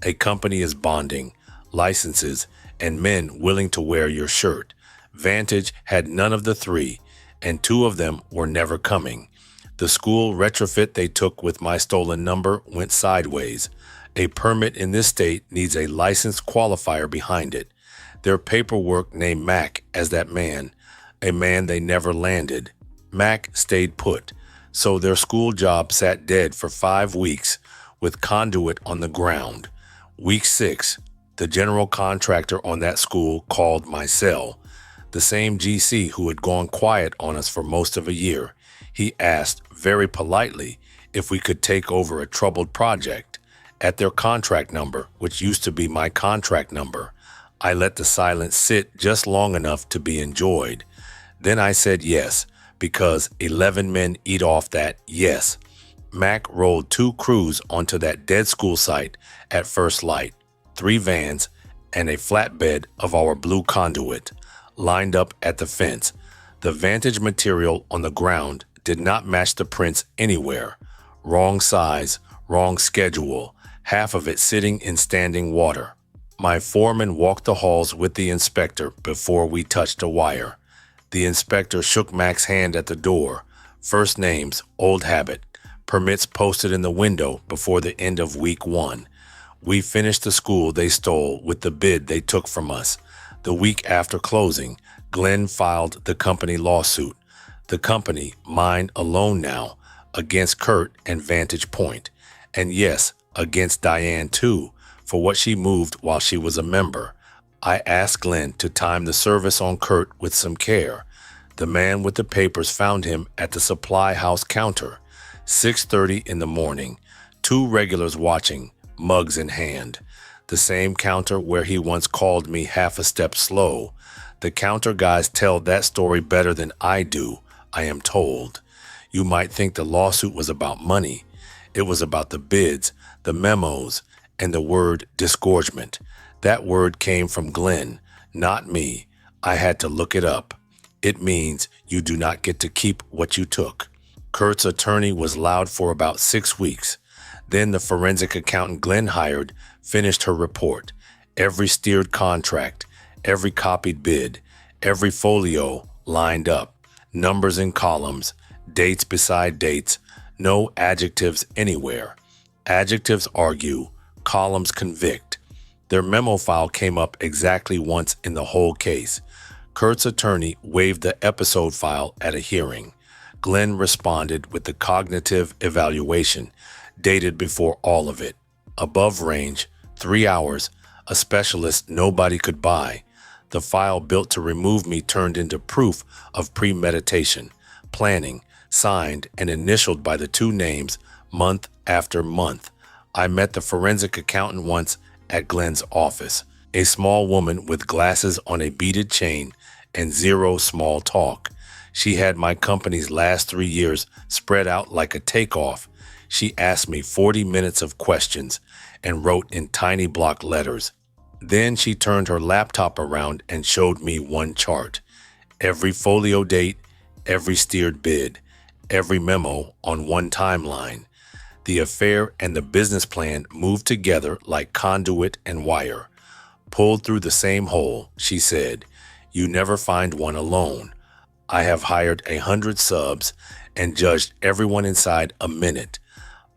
A company is bonding, licenses, and men willing to wear your shirt. Vantage had none of the three, and two of them were never coming. The school retrofit they took with my stolen number went sideways. A permit in this state needs a licensed qualifier behind it. Their paperwork named Mac as that man, a man they never landed. Mac stayed put, so their school job sat dead for 5 weeks with conduit on the ground. Week 6, the general contractor on that school called my cell. The same GC who had gone quiet on us for most of a year. He asked very politely if we could take over a troubled project. At their contract number, which used to be my contract number, I let the silence sit just long enough to be enjoyed. Then I said yes, because 11 men eat off that yes. Mac rolled 2 crews onto that dead school site at first light, 3 vans, and a flatbed of our blue conduit, lined up at the fence. The Vantage material on the ground did not match the prints anywhere. Wrong size, wrong schedule, half of it sitting in standing water. My foreman walked the halls with the inspector before we touched a wire. The inspector shook Mac's hand at the door. First names, old habit. Permits posted in the window before the end of week 1. We finished the school they stole with the bid they took from us. The week after closing, Glenn filed the company lawsuit. The company, mine alone now, against Kurt and Vantage Point. And yes, against Diane too, for what she moved while she was a member. I asked Glenn to time the service on Kurt with some care. The man with the papers found him at the supply house counter, 6:30 in the morning, 2 regulars watching, mugs in hand. The same counter where he once called me half a step slow. The counter guys tell that story better than I do, I am told. You might think the lawsuit was about money. It was about the bids, the memos, and the word disgorgement. That word came from Glenn, not me. I had to look it up. It means you do not get to keep what you took. Kurt's attorney was loud for about 6 weeks. Then the forensic accountant Glenn hired finished her report. Every steered contract, every copied bid, every folio lined up. Numbers in columns, dates beside dates, no adjectives anywhere. Adjectives argue, columns convict. Their memo file came up exactly once in the whole case. Kurt's attorney waived the episode file at a hearing. Glenn responded with the cognitive evaluation, dated before all of it. Above range, 3 hours, a specialist nobody could buy. The file built to remove me turned into proof of premeditation, planning, signed and initialed by the 2 names month after month. I met the forensic accountant once at Glenn's office, a small woman with glasses on a beaded chain and zero small talk. She had my company's last 3 years spread out like a takeoff. She asked me 40 minutes of questions and wrote in tiny block letters. Then she turned her laptop around and showed me one chart. Every folio date, every steered bid, every memo on one timeline. The affair and the business plan moved together like conduit and wire. Pulled through the same hole, she said. You never find one alone. I have hired 100 subs and judged everyone inside a minute.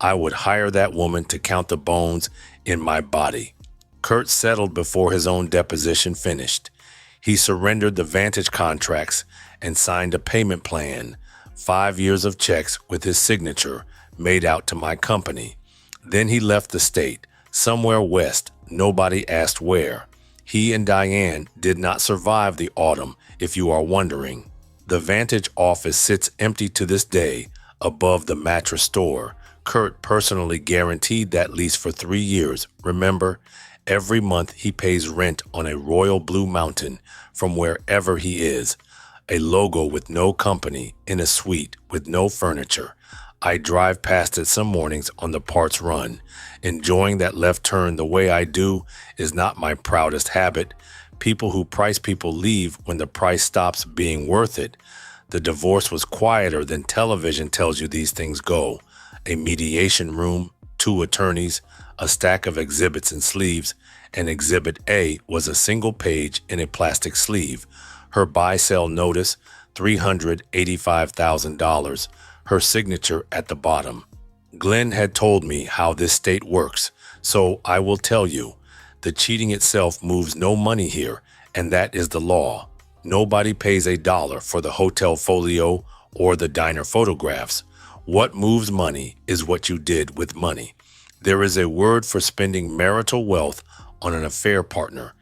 I would hire that woman to count the bones in my body. Kurt settled before his own deposition finished. He surrendered the Vantage contracts and signed a payment plan, 5 years of checks with his signature made out to my company. Then he left the state, somewhere west, nobody asked where. He and Diane did not survive the autumn, if you are wondering. The Vantage office sits empty to this day above the mattress store. Kurt personally guaranteed that lease for 3 years, remember? Every month he pays rent on a royal blue mountain from wherever he is. A logo with no company in a suite with no furniture. I drive past it some mornings on the parts run. Enjoying that left turn the way I do is not my proudest habit. People who price people leave when the price stops being worth it. The divorce was quieter than television tells you these things go. A mediation room, 2 attorneys, a stack of exhibits and sleeves, and Exhibit A was a single page in a plastic sleeve. Her buy-sell notice, $385,000. Her signature at the bottom. Glenn had told me how this state works, so I will tell you. The cheating itself moves no money here, and that is the law. Nobody pays $1 for the hotel folio or the diner photographs. What moves money is what you did with money. There is a word for spending marital wealth on an affair partner.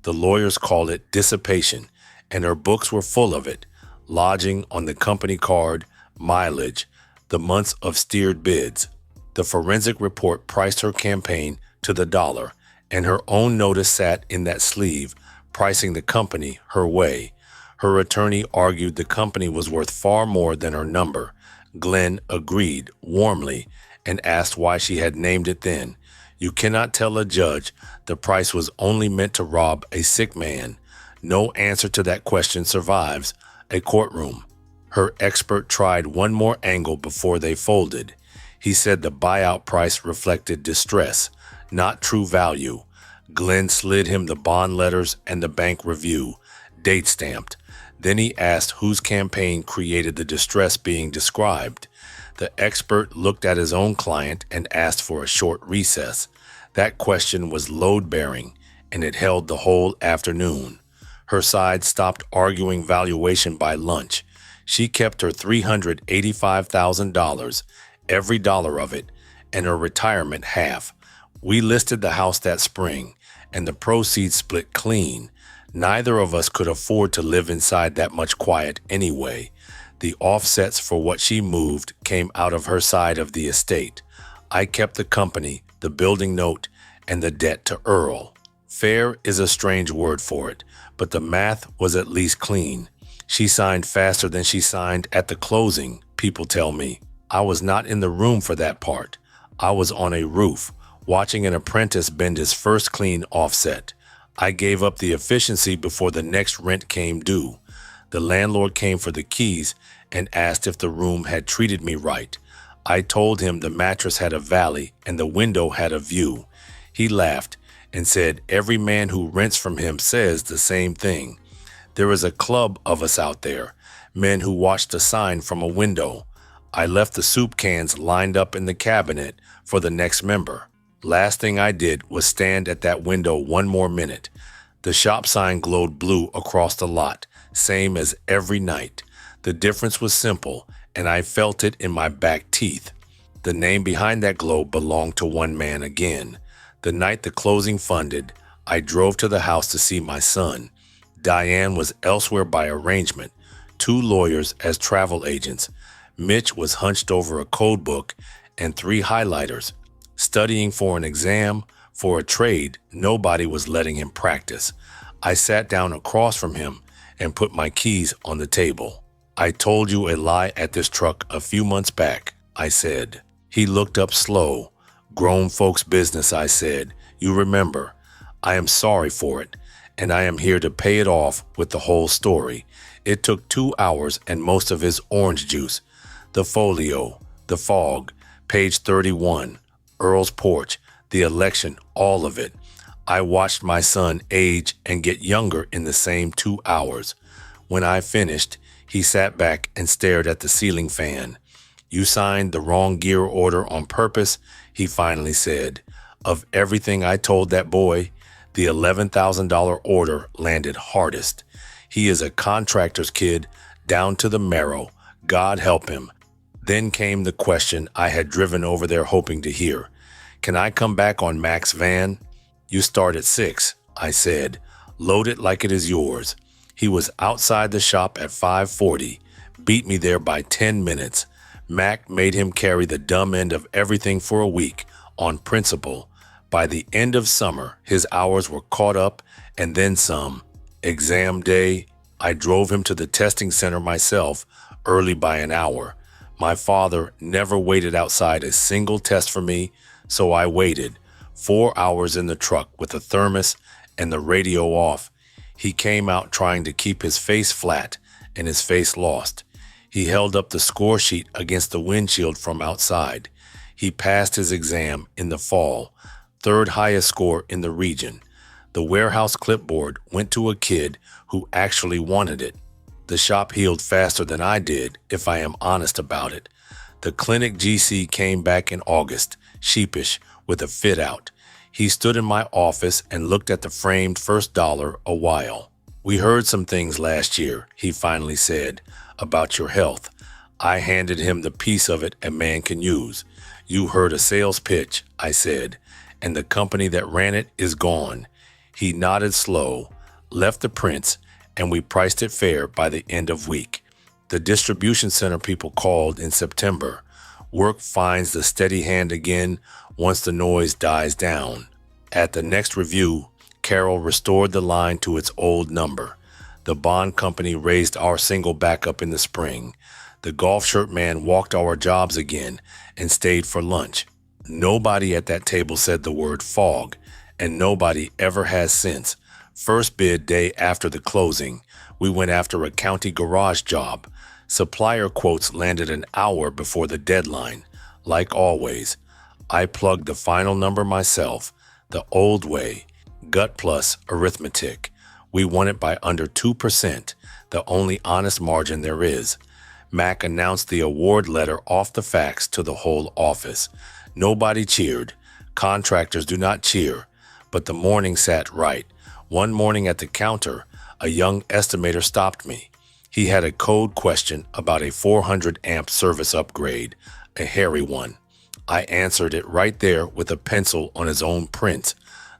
The lawyers call it dissipation, and her books were full of it. Lodging on the company card, mileage, the months of steered bids. The forensic report priced her campaign to the dollar, and her own notice sat in that sleeve, pricing the company her way. Her attorney argued the company was worth far more than her number. Glenn agreed warmly and asked why she had named it then. You cannot tell a judge the price was only meant to rob a sick man. No answer to that question survives a courtroom. Her expert tried one more angle before they folded. He said the buyout price reflected distress, not true value. Glenn slid him the bond letters and the bank review, date stamped. Then he asked whose campaign created the distress being described. The expert looked at his own client and asked for a short recess. That question was load-bearing, and it held the whole afternoon. Her side stopped arguing valuation by lunch. She kept her $385,000, every dollar of it, and her retirement half. We listed the house that spring, and the proceeds split clean. Neither of us could afford to live inside that much quiet anyway. The offsets for what she moved came out of her side of the estate. I kept the company, the building note, and the debt to Earl. Fair is a strange word for it, but the math was at least clean. She signed faster than she signed at the closing, people tell me. I was not in the room for that part. I was on a roof, watching an apprentice bend his first clean offset. I gave up the efficiency before the next rent came due. The landlord came for the keys and asked if the room had treated me right. I told him the mattress had a valley and the window had a view. He laughed and said every man who rents from him says the same thing. There is a club of us out there, men who watch the sign from a window. I left the soup cans lined up in the cabinet for the next member. Last thing I did was stand at that window one more minute. The shop sign glowed blue across the lot, same as every night. The difference was simple, and I felt it in my back teeth. The name behind that glow belonged to one man again. The night the closing funded, I drove to the house to see my son. Diane was elsewhere by arrangement, 2 lawyers as travel agents. Mitch was hunched over a code book and 3 highlighters. Studying for an exam, for a trade, nobody was letting him practice. I sat down across from him and put my keys on the table. I told you a lie at this truck a few months back, I said. He looked up slow. Grown folks' business, I said. You remember. I am sorry for it, and I am here to pay it off with the whole story. It took 2 hours and most of his orange juice. The folio, the fog, page 31. Earl's porch, the election, all of it. I watched my son age and get younger in the same 2 hours. When I finished, he sat back and stared at the ceiling fan. You signed the wrong gear order on purpose, he finally said. Of everything I told that boy, the $11,000 order landed hardest. He is a contractor's kid, down to the marrow. God help him. Then came the question I had driven over there hoping to hear. Can I come back on Mac's van? You start at 6, I said. Load it like it is yours. He was outside the shop at 5:40, beat me there by 10 minutes. Mac made him carry the dumb end of everything for a week, on principle. By the end of summer, his hours were caught up and then some. Exam day, I drove him to the testing center myself, early by an hour. My father never waited outside a single test for me, so I waited. 4 hours in the truck with a thermos and the radio off. He came out trying to keep his face flat, and his face lost. He held up the score sheet against the windshield from outside. He passed his exam in the fall, 3rd highest score in the region. The warehouse clipboard went to a kid who actually wanted it. The shop healed faster than I did, if I am honest about it. The clinic GC came back in August, sheepish, with a fit out. He stood in my office and looked at the framed first dollar a while. "We heard some things last year," he finally said, "about your health." I handed him the piece of it a man can use. "You heard a sales pitch," I said, "and the company that ran it is gone." He nodded slow, left the prints, and we priced it fair by the end of week. The distribution center people called in September. Work finds the steady hand again once the noise dies down. At the next review, Carol restored the line to its old number. The bond company raised our single back up in the spring. The golf shirt man walked our jobs again and stayed for lunch. Nobody at that table said the word fog, and nobody ever has since. First bid day after the closing, we went after a county garage job. Supplier quotes landed an hour before the deadline. Like always, I plugged the final number myself, the old way, gut plus arithmetic. We won it by under 2%, the only honest margin there is. Mac announced the award letter off the fax to the whole office. Nobody cheered. Contractors do not cheer, but the morning sat right. One morning at the counter, a young estimator stopped me. He had a code question about a 400 amp service upgrade, a hairy one. I answered it right there with a pencil on his own print.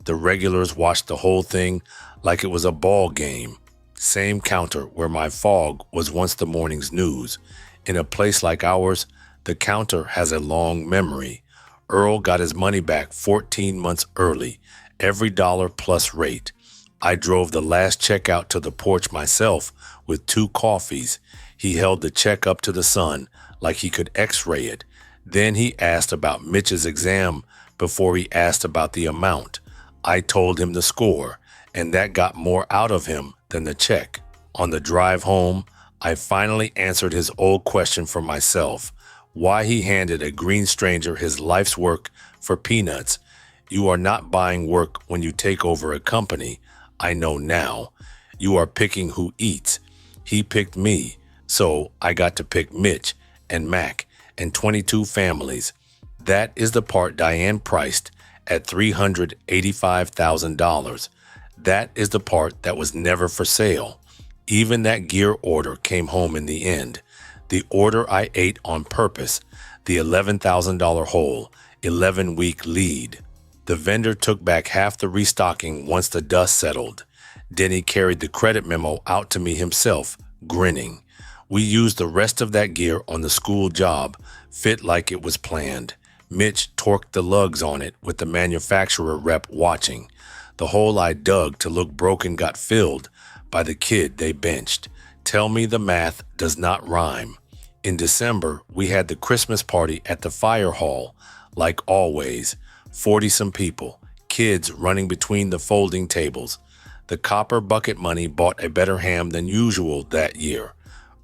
The regulars watched the whole thing like it was a ball game. Same counter where my fog was once the morning's news. In a place like ours, the counter has a long memory. Earl got his money back 14 months early, every dollar plus rate. I drove the last check out to the porch myself with 2 coffees. He held the check up to the sun like he could x-ray it. Then he asked about Mitch's exam before he asked about the amount. I told him the score, and that got more out of him than the check. On the drive home, I finally answered his old question for myself, why he handed a green stranger his life's work for peanuts. You are not buying work when you take over a company. I know now. You are picking who eats. He picked me, so I got to pick Mitch and Mac and 22 families. That is the part Diane priced at $385,000. That is the part that was never for sale. Even that gear order came home in the end. The order I ate on purpose, the $11,000 hole, 11-week lead. The vendor took back half the restocking once the dust settled. Then he carried the credit memo out to me himself, grinning. We used the rest of that gear on the school job, fit like it was planned. Mitch torqued the lugs on it with the manufacturer rep watching. The hole I dug to look broken got filled by the kid they benched. Tell me the math does not rhyme. In December, we had the Christmas party at the fire hall, like always. 40-some people, kids running between the folding tables. The copper bucket money bought a better ham than usual that year.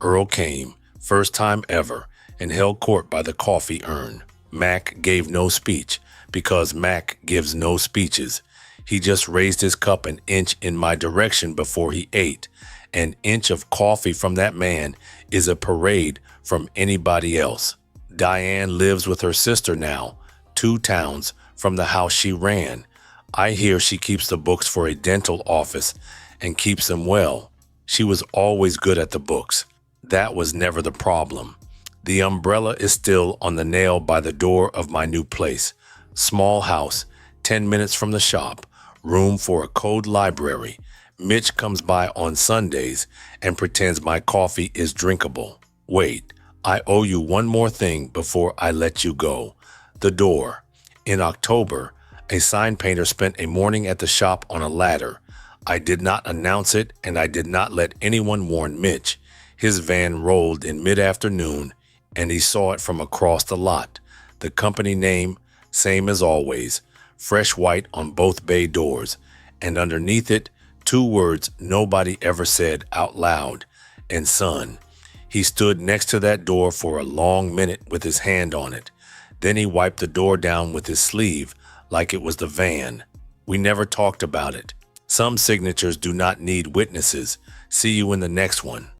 Earl came, first time ever, and held court by the coffee urn. Mac gave no speech, because Mac gives no speeches. He just raised his cup an inch in my direction before he ate. An inch of coffee from that man is a parade from anybody else. Diane lives with her sister now, 2 towns from the house she ran. I hear she keeps the books for a dental office and keeps them well. She was always good at the books. That was never the problem. The umbrella is still on the nail by the door of my new place. Small house, 10 minutes from the shop, room for a code library. Mitch comes by on Sundays and pretends my coffee is drinkable. Wait, I owe you one more thing before I let you go. The door. In October, a sign painter spent a morning at the shop on a ladder. I did not announce it, and I did not let anyone warn Mitch. His van rolled in mid-afternoon, and he saw it from across the lot. The company name, same as always, fresh white on both bay doors, and underneath it, 2 words nobody ever said out loud, and son. He stood next to that door for a long minute with his hand on it. Then he wiped the door down with his sleeve like it was the van. We never talked about it. Some signatures do not need witnesses. See you in the next one.